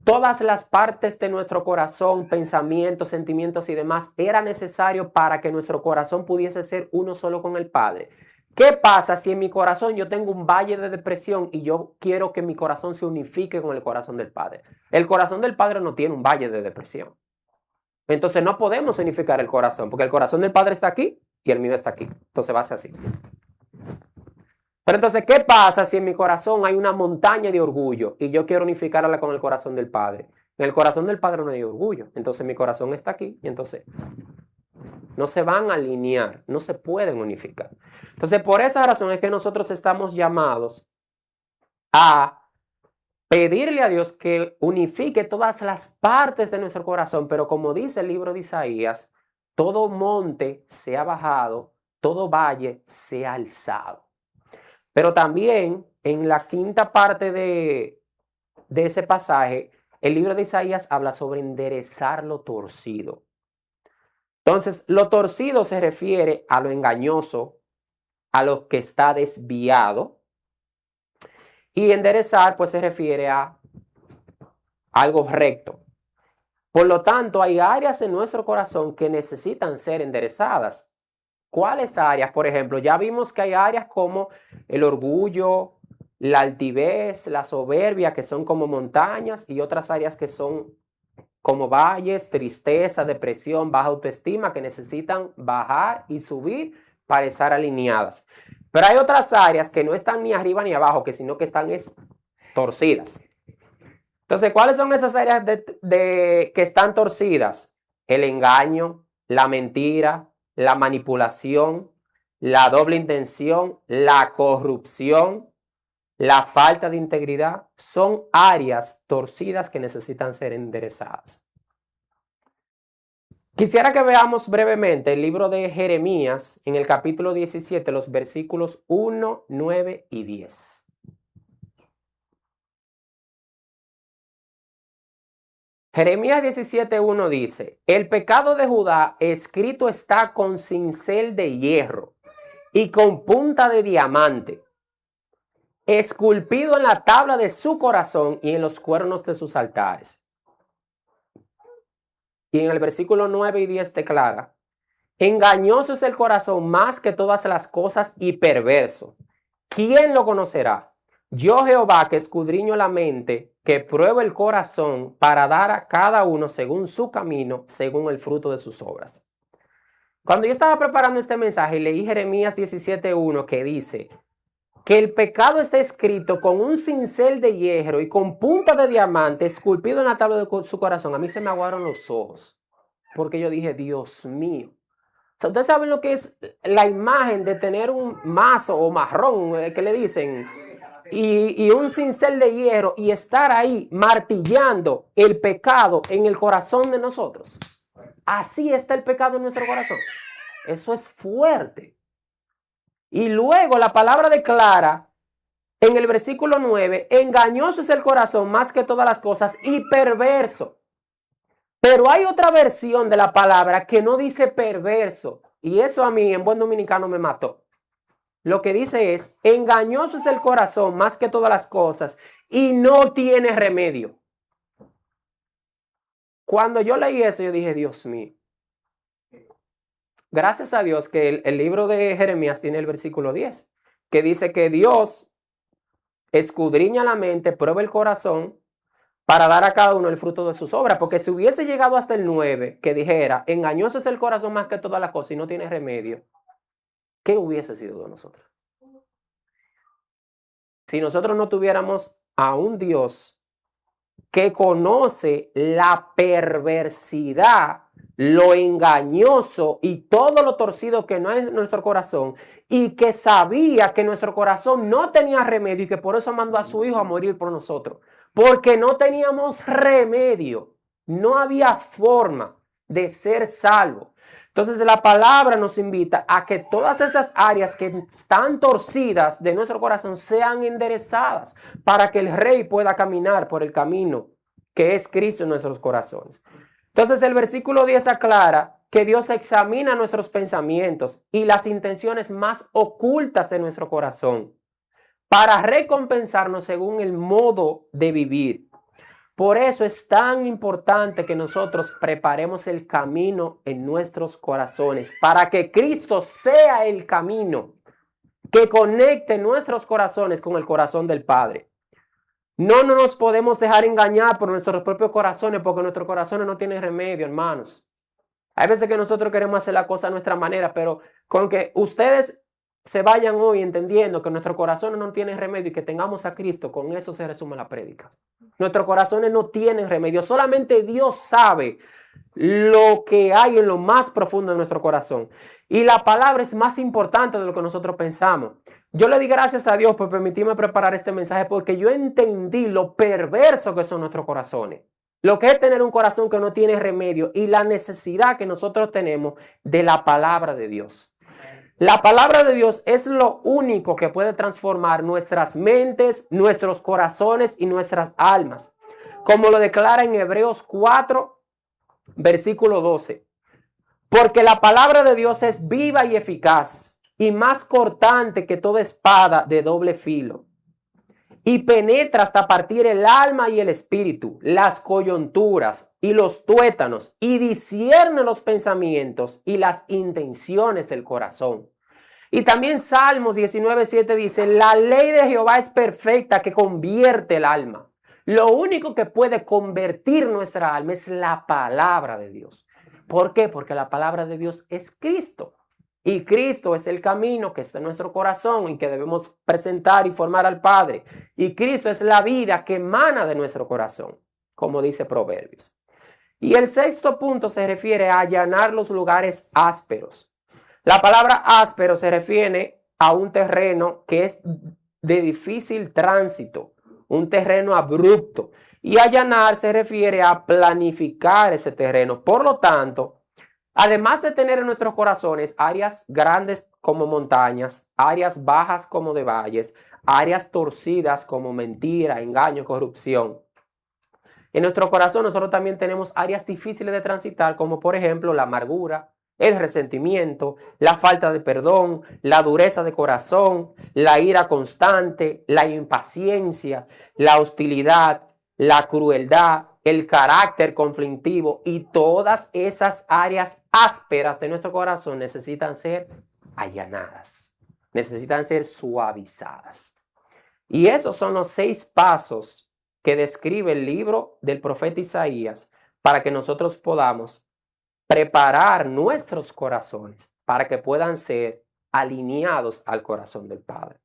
todas las partes de nuestro corazón, pensamientos, sentimientos y demás, era necesario para que nuestro corazón pudiese ser uno solo con el Padre. ¿Qué pasa si en mi corazón yo tengo un valle de depresión y yo quiero que mi corazón se unifique con el corazón del Padre? El corazón del Padre no tiene un valle de depresión. Entonces no podemos unificar el corazón, porque el corazón del Padre está aquí y el mío está aquí. Entonces va a ser así. Pero entonces, ¿qué pasa si en mi corazón hay una montaña de orgullo y yo quiero unificarla con el corazón del Padre? En el corazón del Padre no hay orgullo. Entonces mi corazón está aquí y entonces no se van a alinear, no se pueden unificar. Entonces, por esa razón es que nosotros estamos llamados a pedirle a Dios que unifique todas las partes de nuestro corazón, pero como dice el libro de Isaías, todo monte sea bajado, todo valle sea alzado. Pero también en la quinta parte de ese pasaje, el libro de Isaías habla sobre enderezar lo torcido. Entonces, lo torcido se refiere a lo engañoso, a lo que está desviado. Y enderezar, pues, se refiere a algo recto. Por lo tanto, hay áreas en nuestro corazón que necesitan ser enderezadas. ¿Cuáles áreas? Por ejemplo, ya vimos que hay áreas como el orgullo, la altivez, la soberbia, que son como montañas, y otras áreas que son como valles, tristeza, depresión, baja autoestima, que necesitan bajar y subir para estar alineadas. Pero hay otras áreas que no están ni arriba ni abajo, sino que están torcidas. Entonces, ¿cuáles son esas áreas que están torcidas? El engaño, la mentira, la manipulación, la doble intención, la corrupción, la falta de integridad. Son áreas torcidas que necesitan ser enderezadas. Quisiera que veamos brevemente el libro de Jeremías en el capítulo 17, los versículos 1, 9 y 10. Jeremías 17:1 dice: el pecado de Judá escrito está con cincel de hierro y con punta de diamante, esculpido en la tabla de su corazón y en los cuernos de sus altares. Y en el versículo 9 y 10 declara: engañoso es el corazón más que todas las cosas y perverso. ¿Quién lo conocerá? Yo, Jehová, que escudriño la mente, que pruebo el corazón para dar a cada uno según su camino, según el fruto de sus obras. Cuando yo estaba preparando este mensaje, leí Jeremías 17:1 que dice que el pecado está escrito con un cincel de hierro y con punta de diamante esculpido en la tabla de su corazón. A mí se me aguaron los ojos, porque yo dije, Dios mío. Ustedes saben lo que es la imagen de tener un mazo o marrón, que le dicen, y un cincel de hierro y estar ahí martillando el pecado en el corazón de nosotros. Así está el pecado en nuestro corazón. Eso es fuerte. Y luego la palabra declara en el versículo 9, engañoso es el corazón más que todas las cosas y perverso. Pero hay otra versión de la palabra que no dice perverso. Y eso a mí en buen dominicano me mató. Lo que dice es, engañoso es el corazón más que todas las cosas y no tiene remedio. Cuando yo leí eso, yo dije, Dios mío. Gracias a Dios que el libro de Jeremías tiene el versículo 10, que dice que Dios escudriña la mente, prueba el corazón para dar a cada uno el fruto de sus obras. Porque si hubiese llegado hasta el 9, que dijera, engañoso es el corazón más que todas las cosas y no tiene remedio, ¿qué hubiese sido de nosotros? Si nosotros no tuviéramos a un Dios que conoce la perversidad, lo engañoso y todo lo torcido que no es nuestro corazón, y que sabía que nuestro corazón no tenía remedio y que por eso mandó a su Hijo a morir por nosotros, porque no teníamos remedio, no había forma de ser salvo. Entonces la palabra nos invita a que todas esas áreas que están torcidas de nuestro corazón sean enderezadas para que el Rey pueda caminar por el camino que es Cristo en nuestros corazones. Entonces el versículo 10 aclara que Dios examina nuestros pensamientos y las intenciones más ocultas de nuestro corazón para recompensarnos según el modo de vivir. Por eso es tan importante que nosotros preparemos el camino en nuestros corazones para que Cristo sea el camino que conecte nuestros corazones con el corazón del Padre. No nos podemos dejar engañar por nuestros propios corazones, porque nuestros corazones no tienen remedio, hermanos. Hay veces que nosotros queremos hacer la cosa a nuestra manera, pero con que ustedes se vayan hoy entendiendo que nuestros corazones no tienen remedio y que tengamos a Cristo, con eso se resume la prédica. Nuestros corazones no tienen remedio. Solamente Dios sabe lo que hay en lo más profundo de nuestro corazón. Y la palabra es más importante de lo que nosotros pensamos. Yo le di gracias a Dios por permitirme preparar este mensaje, porque yo entendí lo perverso que son nuestros corazones. Lo que es tener un corazón que no tiene remedio y la necesidad que nosotros tenemos de la palabra de Dios. La palabra de Dios es lo único que puede transformar nuestras mentes, nuestros corazones y nuestras almas. Como lo declara en Hebreos 4, versículo 12. Porque la palabra de Dios es viva y eficaz y más cortante que toda espada de doble filo. Y penetra hasta partir el alma y el espíritu, las coyunturas y los tuétanos, y discierne los pensamientos y las intenciones del corazón. Y también Salmos 19:7 dice, la ley de Jehová es perfecta que convierte el alma. Lo único que puede convertir nuestra alma es la palabra de Dios. ¿Por qué? Porque la palabra de Dios es Cristo. Y Cristo es el camino que está en nuestro corazón y que debemos presentar y formar al Padre. Y Cristo es la vida que emana de nuestro corazón, como dice Proverbios. Y el sexto punto se refiere a allanar los lugares ásperos. La palabra áspero se refiere a un terreno que es de difícil tránsito, un terreno abrupto. Y allanar se refiere a planificar ese terreno. Por lo tanto, además de tener en nuestros corazones áreas grandes como montañas, áreas bajas como de valles, áreas torcidas como mentira, engaño, corrupción. En nuestro corazón nosotros también tenemos áreas difíciles de transitar, como por ejemplo la amargura, el resentimiento, la falta de perdón, la dureza de corazón, la ira constante, la impaciencia, la hostilidad, la crueldad, el carácter conflictivo, y todas esas áreas ásperas de nuestro corazón necesitan ser allanadas, necesitan ser suavizadas. Y esos son los 6 pasos que describe el libro del profeta Isaías para que nosotros podamos preparar nuestros corazones para que puedan ser alineados al corazón del Padre.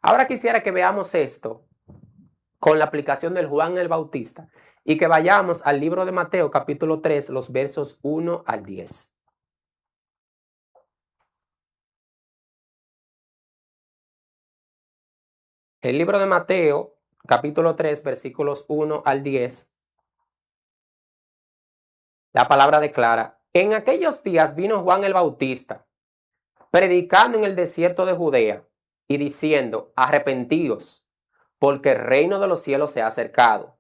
Ahora quisiera que veamos esto con la aplicación del Juan el Bautista y que vayamos al libro de Mateo capítulo 3, los versos 1 al 10. El libro de Mateo capítulo 3, versículos 1 al 10. La palabra declara: en aquellos días vino Juan el Bautista, predicando en el desierto de Judea y diciendo: arrepentíos, porque el reino de los cielos se ha acercado.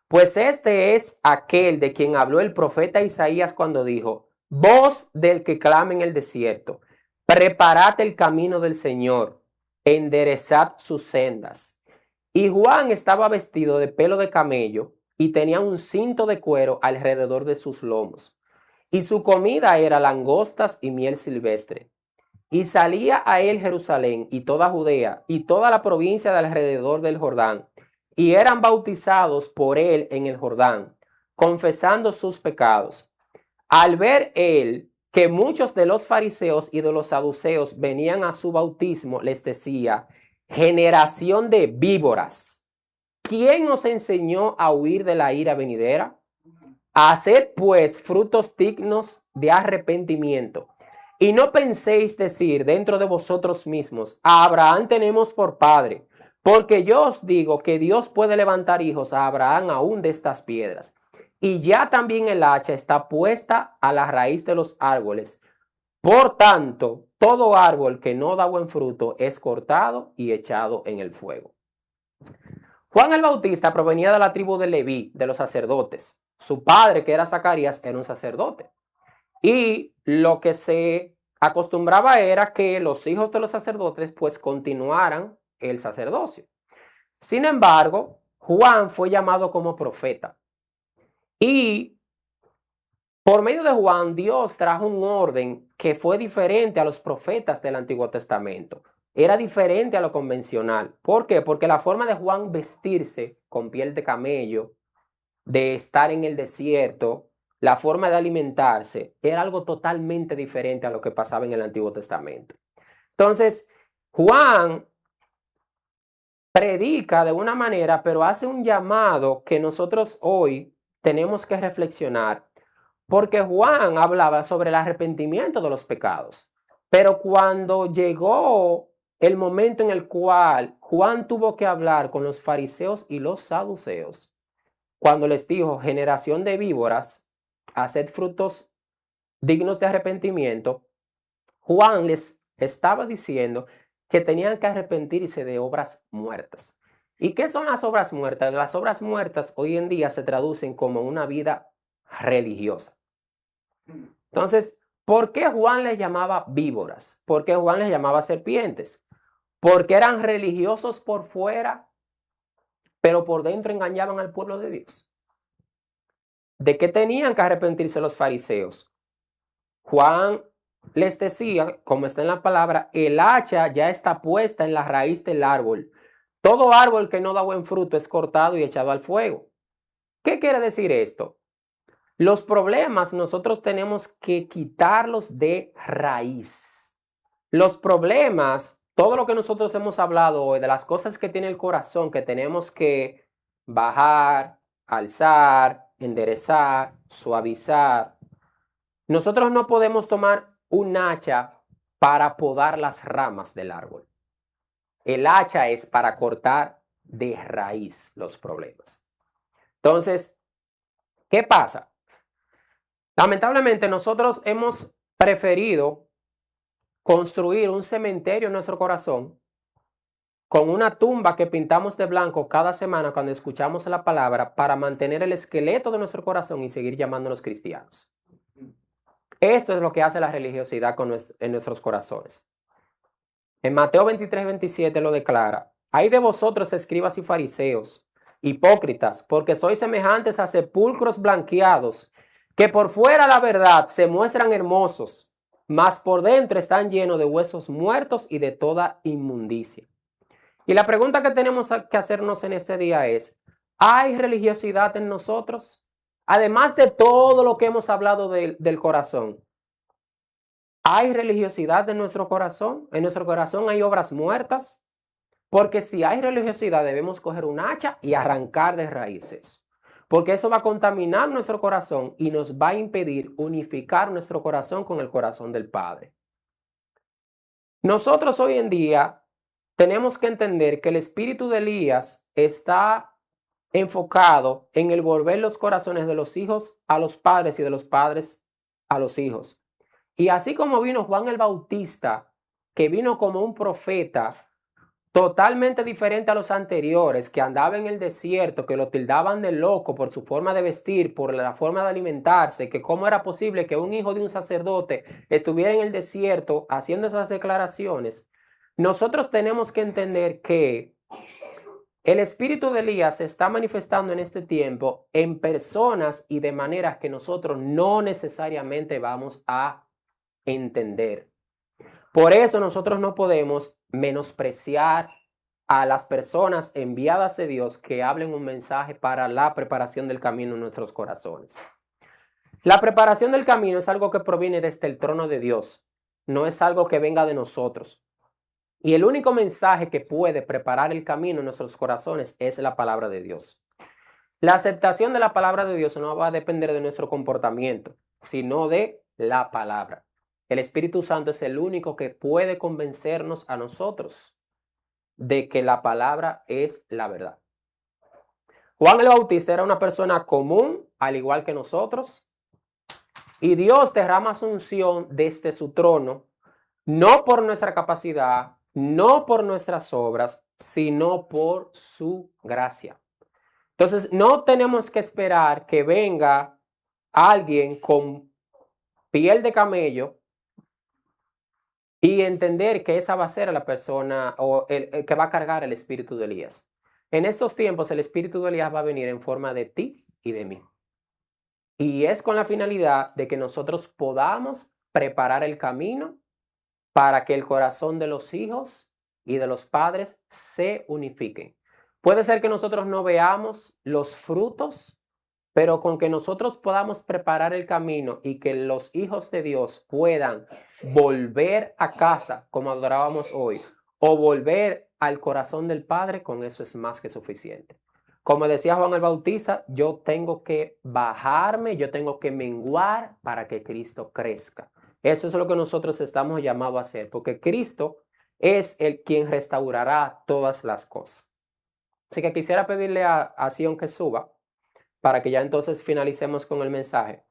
Pues este es aquel de quien habló el profeta Isaías cuando dijo: voz del que clama en el desierto, preparad el camino del Señor, enderezad sus sendas. Y Juan estaba vestido de pelo de camello y tenía un cinto de cuero alrededor de sus lomos. Y su comida era langostas y miel silvestre. Y salía a él Jerusalén y toda Judea y toda la provincia de alrededor del Jordán, y eran bautizados por él en el Jordán, confesando sus pecados. Al ver él que muchos de los fariseos y de los saduceos venían a su bautismo, les decía: generación de víboras, ¿quién os enseñó a huir de la ira venidera? Haced pues frutos dignos de arrepentimiento. Y no penséis decir dentro de vosotros mismos: a Abraham tenemos por padre. Porque yo os digo que Dios puede levantar hijos a Abraham aún de estas piedras. Y ya también el hacha está puesta a la raíz de los árboles. Por tanto, todo árbol que no da buen fruto es cortado y echado en el fuego. Juan el Bautista provenía de la tribu de Leví, de los sacerdotes. Su padre, que era Zacarías, era un sacerdote. Y lo que se acostumbraba era que los hijos de los sacerdotes pues continuaran el sacerdocio. Sin embargo, Juan fue llamado como profeta. Y por medio de Juan, Dios trajo un orden que fue diferente a los profetas del Antiguo Testamento. Era diferente a lo convencional. ¿Por qué? Porque la forma de Juan vestirse con piel de camello, de estar en el desierto, la forma de alimentarse, era algo totalmente diferente a lo que pasaba en el Antiguo Testamento. Entonces, Juan predica de una manera, pero hace un llamado que nosotros hoy tenemos que reflexionar, porque Juan hablaba sobre el arrepentimiento de los pecados. Pero cuando llegó el momento en el cual Juan tuvo que hablar con los fariseos y los saduceos, cuando les dijo: generación de víboras, haced frutos dignos de arrepentimiento, Juan les estaba diciendo que tenían que arrepentirse de obras muertas. ¿Y qué son las obras muertas? Las obras muertas hoy en día se traducen como una vida religiosa. Entonces, ¿por qué Juan les llamaba víboras? ¿Por qué Juan les llamaba serpientes? Porque eran religiosos por fuera, pero por dentro engañaban al pueblo de Dios. ¿De qué tenían que arrepentirse los fariseos? Juan les decía, como está en la palabra: el hacha ya está puesta en la raíz del árbol. Todo árbol que no da buen fruto es cortado y echado al fuego. ¿Qué quiere decir esto? Los problemas nosotros tenemos que quitarlos de raíz. Los problemas, todo lo que nosotros hemos hablado hoy, de las cosas que tiene el corazón, que tenemos que bajar, alzar, enderezar, suavizar. Nosotros no podemos tomar un hacha para podar las ramas del árbol. El hacha es para cortar de raíz los problemas. Entonces, ¿qué pasa? Lamentablemente nosotros hemos preferido construir un cementerio en nuestro corazón con una tumba que pintamos de blanco cada semana cuando escuchamos la palabra para mantener el esqueleto de nuestro corazón y seguir llamándonos cristianos. Esto es lo que hace la religiosidad en nuestros corazones. En Mateo 23:27 lo declara: «Ay de vosotros, escribas y fariseos, hipócritas, porque sois semejantes a sepulcros blanqueados, que por fuera la verdad se muestran hermosos, mas por dentro están llenos de huesos muertos y de toda inmundicia». Y la pregunta que tenemos que hacernos en este día es: ¿hay religiosidad en nosotros? Además de todo lo que hemos hablado del corazón, ¿hay religiosidad en nuestro corazón? ¿En nuestro corazón hay obras muertas? Porque si hay religiosidad, debemos coger un hacha y arrancar de raíces. Porque eso va a contaminar nuestro corazón y nos va a impedir unificar nuestro corazón con el corazón del Padre. Nosotros hoy en día tenemos que entender que el espíritu de Elías está enfocado en el volver los corazones de los hijos a los padres y de los padres a los hijos. Y así como vino Juan el Bautista, que vino como un profeta totalmente diferente a los anteriores, que andaba en el desierto, que lo tildaban de loco por su forma de vestir, por la forma de alimentarse, que cómo era posible que un hijo de un sacerdote estuviera en el desierto haciendo esas declaraciones. Nosotros tenemos que entender que el espíritu de Elías se está manifestando en este tiempo en personas y de maneras que nosotros no necesariamente vamos a entender. Por eso nosotros no podemos menospreciar a las personas enviadas de Dios que hablen un mensaje para la preparación del camino en nuestros corazones. La preparación del camino es algo que proviene desde el trono de Dios, no es algo que venga de nosotros. Y el único mensaje que puede preparar el camino en nuestros corazones es la palabra de Dios. La aceptación de la palabra de Dios no va a depender de nuestro comportamiento, sino de la palabra. El Espíritu Santo es el único que puede convencernos a nosotros de que la palabra es la verdad. Juan el Bautista era una persona común, al igual que nosotros, y Dios derrama su unción desde su trono, no por nuestra capacidad, no por nuestras obras, sino por su gracia. Entonces, no tenemos que esperar que venga alguien con piel de camello y entender que esa va a ser la persona o el que va a cargar el espíritu de Elías. En estos tiempos, el espíritu de Elías va a venir en forma de ti y de mí. Y es con la finalidad de que nosotros podamos preparar el camino para que el corazón de los hijos y de los padres se unifiquen. Puede ser que nosotros no veamos los frutos, pero con que nosotros podamos preparar el camino y que los hijos de Dios puedan volver a casa como adorábamos hoy, o volver al corazón del Padre, con eso es más que suficiente. Como decía Juan el Bautista, yo tengo que bajarme, yo tengo que menguar para que Cristo crezca. Eso es lo que nosotros estamos llamados a hacer, porque Cristo es el quien restaurará todas las cosas. Así que quisiera pedirle a Sion que suba para que ya entonces finalicemos con el mensaje.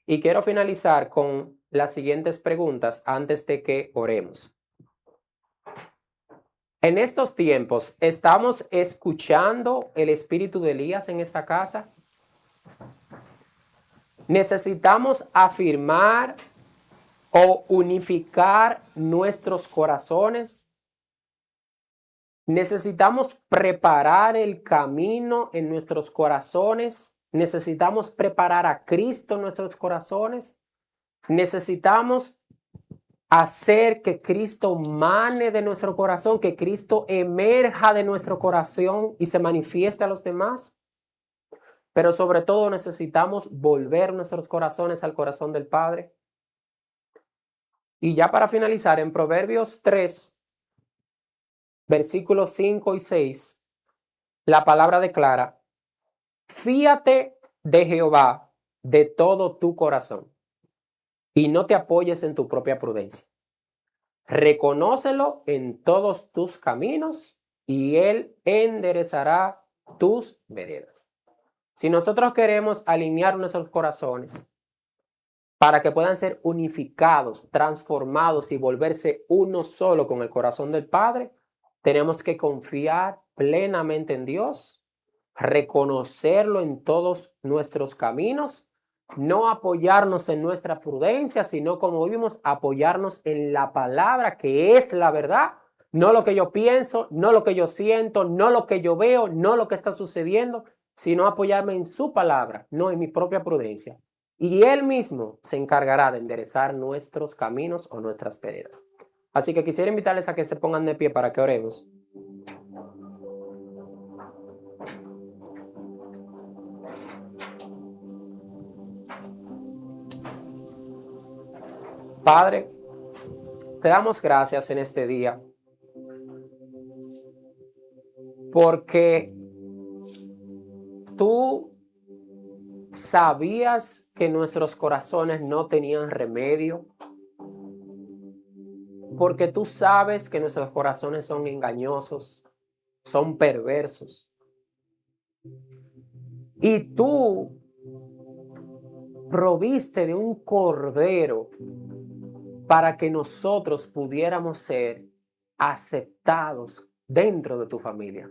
Y quiero finalizar con las siguientes preguntas antes de que oremos. En estos tiempos, ¿estamos escuchando el espíritu de Elías en esta casa? ¿Necesitamos afirmar o unificar nuestros corazones? ¿Necesitamos preparar el camino en nuestros corazones? ¿Necesitamos preparar a Cristo en nuestros corazones? ¿Necesitamos hacer que Cristo mane de nuestro corazón, que Cristo emerja de nuestro corazón y se manifieste a los demás? pero sobre todo necesitamos volver nuestros corazones al corazón del Padre. Y ya para finalizar, en Proverbios 3, versículos 5 y 6, la palabra declara: fíate de Jehová de todo tu corazón y no te apoyes en tu propia prudencia. Reconócelo en todos tus caminos y Él enderezará tus veredas. Si nosotros queremos alinear nuestros corazones para que puedan ser unificados, transformados y volverse uno solo con el corazón del Padre, tenemos que confiar plenamente en Dios, reconocerlo en todos nuestros caminos, no apoyarnos en nuestra prudencia, sino, como vimos, apoyarnos en la palabra que es la verdad, no lo que yo pienso, no lo que yo siento, no lo que yo veo, no lo que está sucediendo, sino apoyarme en su palabra, no en mi propia prudencia. Y Él mismo se encargará de enderezar nuestros caminos o nuestras veredas. Así que quisiera invitarles a que se pongan de pie para que oremos. Padre, te damos gracias en este día porque tú sabías que nuestros corazones no tenían remedio, porque tú sabes que nuestros corazones son engañosos, son perversos. Y tú proviste de un cordero para que nosotros pudiéramos ser aceptados dentro de tu familia.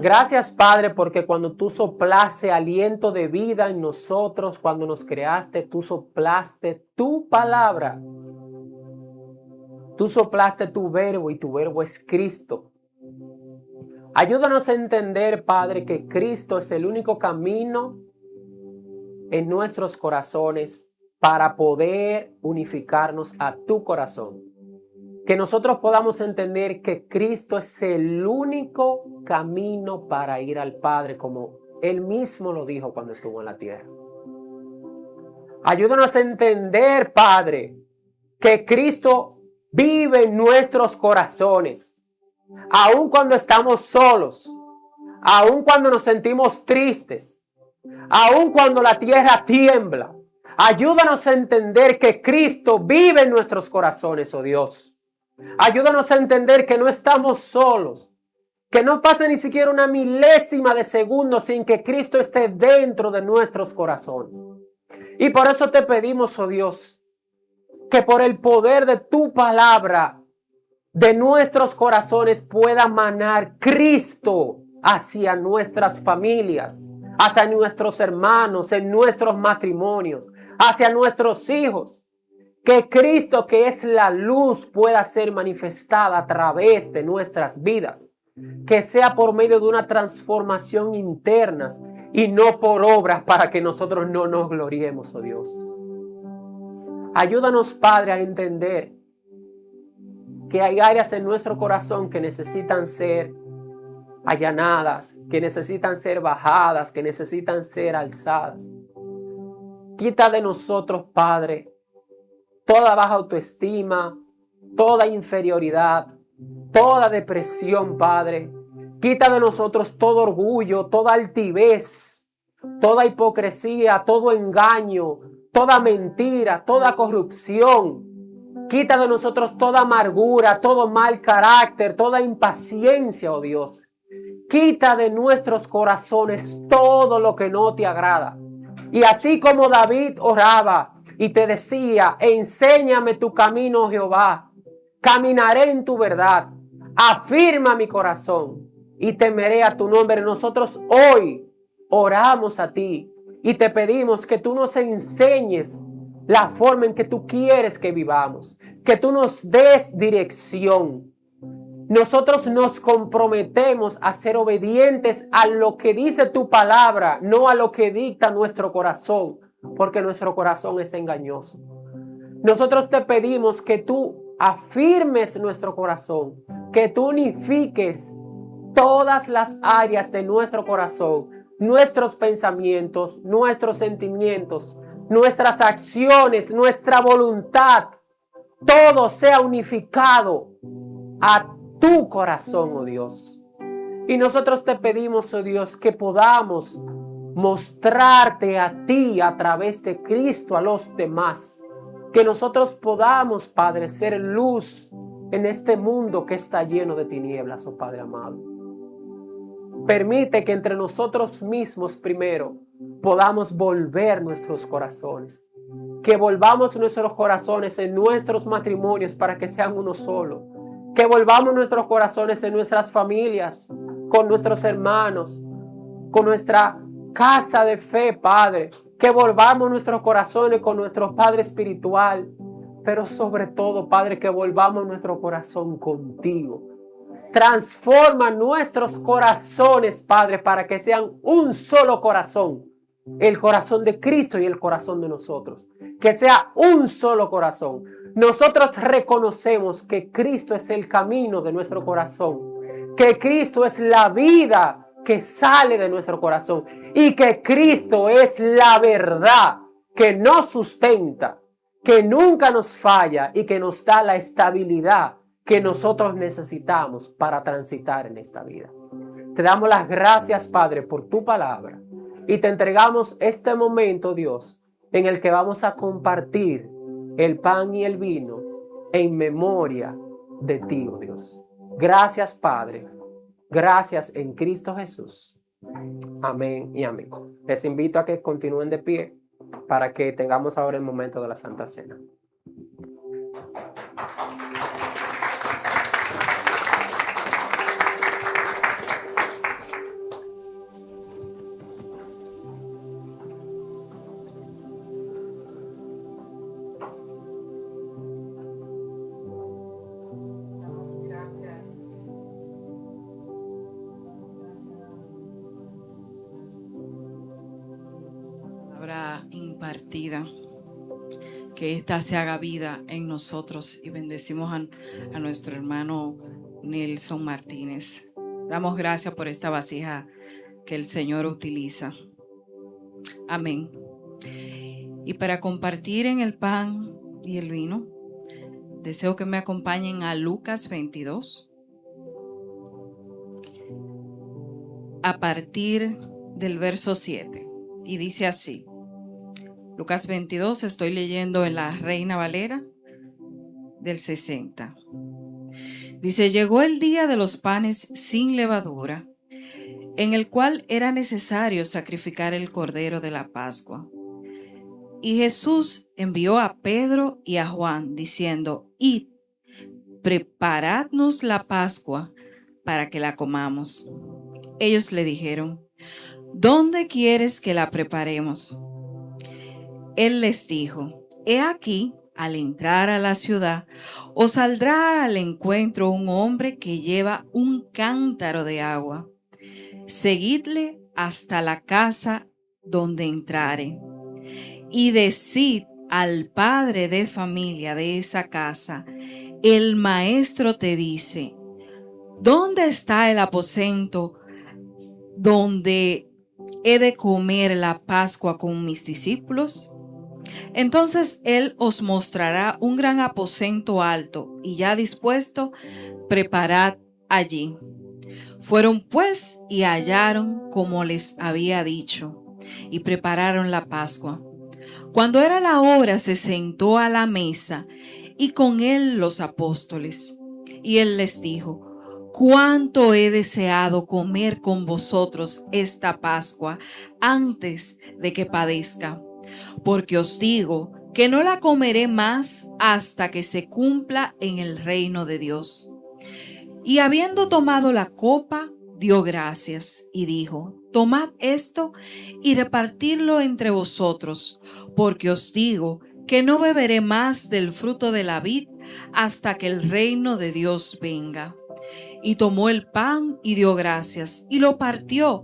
Gracias, Padre, porque cuando tú soplaste aliento de vida en nosotros, cuando nos creaste, tú soplaste tu palabra. Tú soplaste tu verbo y tu verbo es Cristo. Ayúdanos a entender, Padre, que Cristo es el único camino en nuestros corazones para poder unificarnos a tu corazón. Que nosotros podamos entender que Cristo es el único camino para ir al Padre, como Él mismo lo dijo cuando estuvo en la tierra. Ayúdanos a entender, Padre, que Cristo vive en nuestros corazones, aun cuando estamos solos, aun cuando nos sentimos tristes, aun cuando la tierra tiembla. Ayúdanos a entender que Cristo vive en nuestros corazones, oh Dios. Ayúdanos a entender que no estamos solos, que no pase ni siquiera una milésima de segundo sin que Cristo esté dentro de nuestros corazones. Y por eso te pedimos, oh Dios, que por el poder de tu palabra, de nuestros corazones pueda manar Cristo hacia nuestras familias, hacia nuestros hermanos, en nuestros matrimonios, hacia nuestros hijos. Que Cristo, que es la luz, pueda ser manifestada a través de nuestras vidas. Que sea por medio de una transformación interna y no por obras para que nosotros no nos gloriemos, oh Dios. Ayúdanos, Padre, a entender que hay áreas en nuestro corazón que necesitan ser allanadas, que necesitan ser bajadas, que necesitan ser alzadas. Quita de nosotros, Padre, toda baja autoestima, toda inferioridad, toda depresión, Padre. Quita de nosotros todo orgullo, toda altivez, toda hipocresía, todo engaño, toda mentira, toda corrupción. Quita de nosotros toda amargura, todo mal carácter, toda impaciencia, oh Dios. Quita de nuestros corazones todo lo que no te agrada. Y así como David oraba y te decía: enséñame tu camino, Jehová, caminaré en tu verdad, afirma mi corazón y temeré a tu nombre. Nosotros hoy oramos a ti y te pedimos que tú nos enseñes la forma en que tú quieres que vivamos, que tú nos des dirección. Nosotros nos comprometemos a ser obedientes a lo que dice tu palabra, no a lo que dicta nuestro corazón, porque nuestro corazón es engañoso. Nosotros te pedimos que tú afirmes nuestro corazón, que tú unifiques todas las áreas de nuestro corazón, nuestros pensamientos, nuestros sentimientos, nuestras acciones, nuestra voluntad, todo sea unificado a tu corazón, oh Dios. Y nosotros te pedimos, oh Dios, que podamos mostrarte a ti a través de Cristo a los demás. Que nosotros podamos, Padre, ser luz en este mundo que está lleno de tinieblas, oh Padre amado. Permite que entre nosotros mismos primero podamos volver nuestros corazones. Que volvamos nuestros corazones en nuestros matrimonios para que sean uno solo. Que volvamos nuestros corazones en nuestras familias, con nuestros hermanos, con nuestra casa de fe, Padre. Que volvamos nuestros corazones con nuestro Padre espiritual. Pero sobre todo, Padre, que volvamos nuestro corazón contigo. Transforma nuestros corazones, Padre, para que sean un solo corazón. El corazón de Cristo y el corazón de nosotros. Que sea un solo corazón. Nosotros reconocemos que Cristo es el camino de nuestro corazón. Que Cristo es la vida que sale de nuestro corazón. Y que Cristo es la verdad que nos sustenta, que nunca nos falla y que nos da la estabilidad que nosotros necesitamos para transitar en esta vida. Te damos las gracias, Padre, por tu palabra. Y te entregamos este momento, Dios, en el que vamos a compartir el pan y el vino en memoria de ti, oh Dios. Gracias, Padre. Gracias en Cristo Jesús. Amén y amén. Les invito a que continúen de pie para que tengamos ahora el momento de la Santa Cena. Impartida, que ésta se haga vida en nosotros, y bendecimos a nuestro hermano Nelson Martínez. Damos gracias por esta vasija que el Señor utiliza. Amén. Y para compartir en el pan y el vino, deseo que me acompañen a Lucas 22, a partir del verso 7, y dice así. Lucas 22, estoy leyendo en la Reina Valera del 60. Dice, llegó el día de los panes sin levadura, en el cual era necesario sacrificar el cordero de la Pascua. Y Jesús envió a Pedro y a Juan, diciendo, id, preparadnos la Pascua para que la comamos. Ellos le dijeron, ¿dónde quieres que la preparemos? Él les dijo, he aquí, al entrar a la ciudad, os saldrá al encuentro un hombre que lleva un cántaro de agua. Seguidle hasta la casa donde entrare, y decid al padre de familia de esa casa, el maestro te dice, ¿dónde está el aposento donde he de comer la Pascua con mis discípulos? Entonces él os mostrará un gran aposento alto, y ya dispuesto, preparad allí. Fueron pues y hallaron como les había dicho, y prepararon la Pascua. Cuando era la hora, se sentó a la mesa, y con él los apóstoles. Y él les dijo, cuánto he deseado comer con vosotros esta Pascua antes de que padezca. Porque os digo que no la comeré más hasta que se cumpla en el reino de Dios. Y habiendo tomado la copa, dio gracias y dijo, tomad esto y repartidlo entre vosotros, porque os digo que no beberé más del fruto de la vid hasta que el reino de Dios venga. Y tomó el pan y dio gracias y lo partió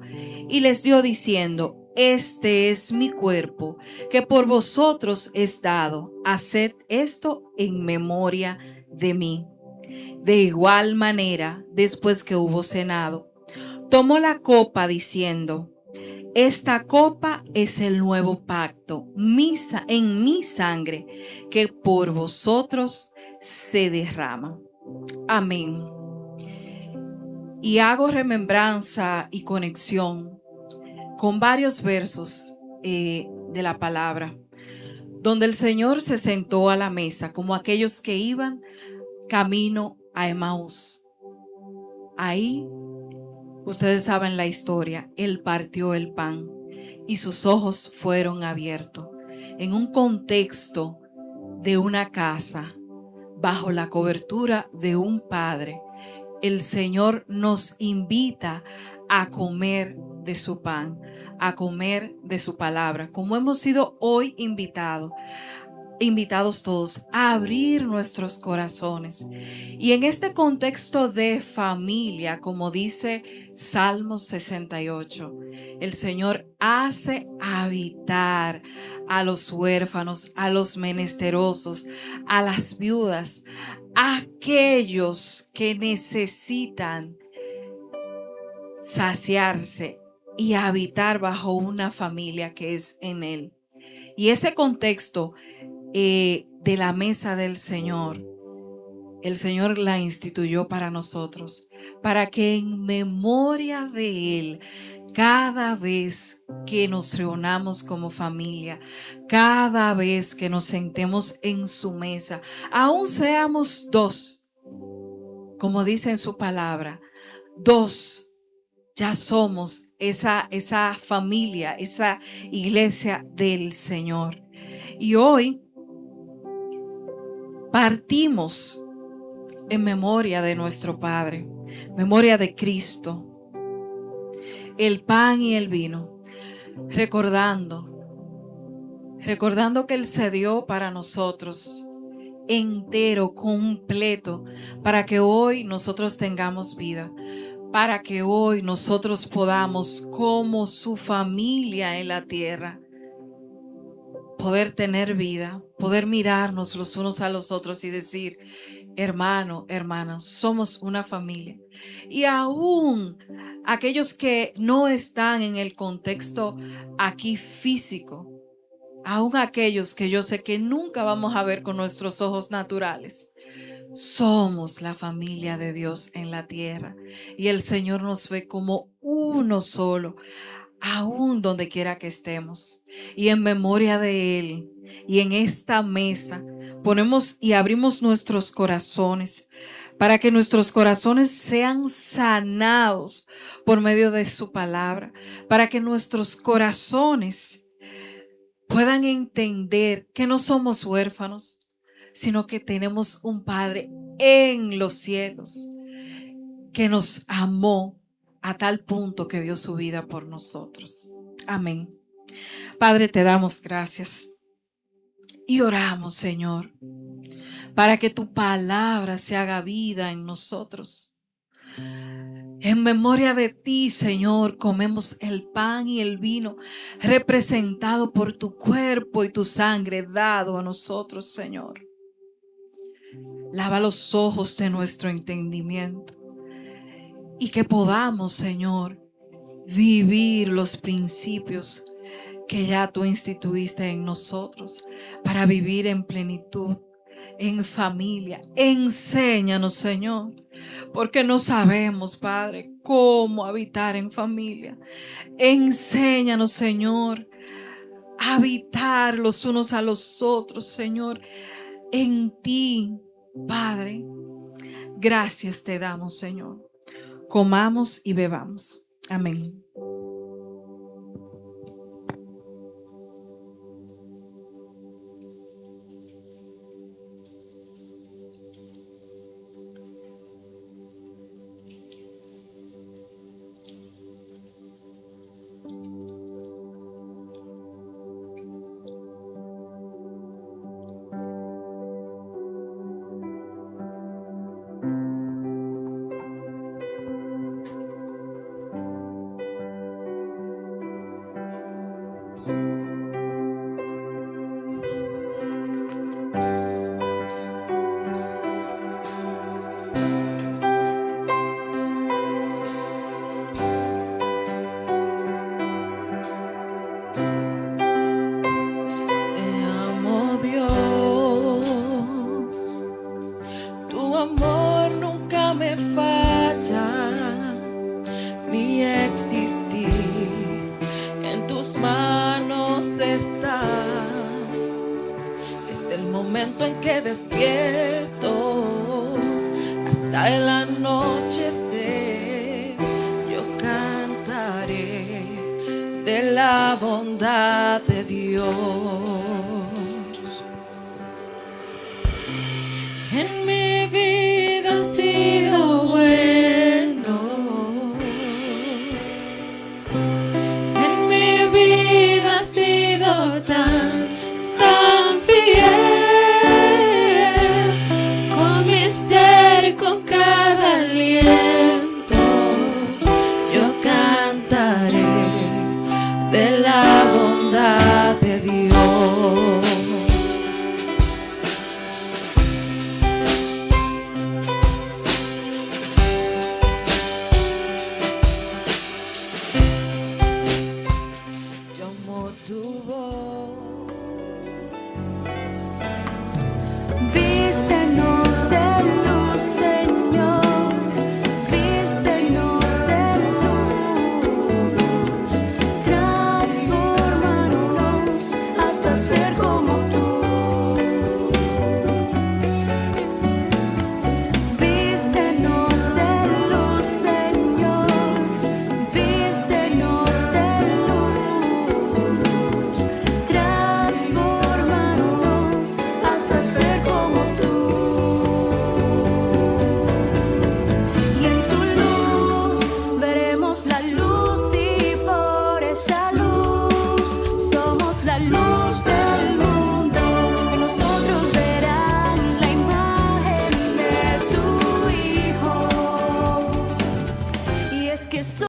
y les dio diciendo, este es mi cuerpo, que por vosotros es dado. Haced esto en memoria de mí. De igual manera, después que hubo cenado, tomó la copa diciendo: esta copa es el nuevo pacto, en mi sangre, que por vosotros se derrama. Amén. Y hago remembranza y conexión con varios versos de la palabra, donde el Señor se sentó a la mesa como aquellos que iban camino a Emaús. Ahí, ustedes saben la historia, Él partió el pan y sus ojos fueron abiertos en un contexto de una casa, bajo la cobertura de un padre. El Señor nos invita a comer de su pan, a comer de su palabra, como hemos sido hoy invitados todos a abrir nuestros corazones. Y en este contexto de familia, como dice Salmos 68, el Señor hace habitar a los huérfanos, a los menesterosos, a las viudas, a aquellos que necesitan saciarse y habitar bajo una familia que es en Él. Y ese contexto de la mesa del Señor, el Señor la instituyó para nosotros, para que en memoria de Él, cada vez que nos reunamos como familia, cada vez que nos sentemos en su mesa, aún seamos dos, como dice en su palabra, dos, ya somos esa familia, esa iglesia del Señor. Y hoy partimos en memoria de nuestro Padre, memoria de Cristo, el pan y el vino, recordando que Él se dio para nosotros entero, completo, para que hoy nosotros tengamos vida, para que hoy nosotros podamos, como su familia en la tierra, poder tener vida, poder mirarnos los unos a los otros y decir: hermano, hermana, somos una familia. Y aún aquellos que no están en el contexto aquí físico, aún aquellos que yo sé que nunca vamos a ver con nuestros ojos naturales, somos la familia de Dios en la tierra. Y el Señor nos ve como uno solo, aún donde quiera que estemos. Y en memoria de Él y en esta mesa ponemos y abrimos nuestros corazones para que nuestros corazones sean sanados por medio de su palabra, para que nuestros corazones puedan entender que no somos huérfanos, sino que tenemos un Padre en los cielos que nos amó a tal punto que dio su vida por nosotros. Amén. Padre, te damos gracias y oramos, Señor, para que tu palabra se haga vida en nosotros. En memoria de ti, Señor, comemos el pan y el vino representado por tu cuerpo y tu sangre dado a nosotros, Señor. Lava los ojos de nuestro entendimiento y que podamos, Señor, vivir los principios que ya tú instituiste en nosotros para vivir en plenitud, en familia. Enséñanos, Señor, porque no sabemos, Padre, cómo habitar en familia. Enséñanos, Señor, a habitar los unos a los otros, Señor, en ti, Padre. Gracias te damos, Señor. Comamos y bebamos. Amén. el momento en que despierto hasta el anochecer, yo cantaré de la bondad de Dios. En mi vida ha sido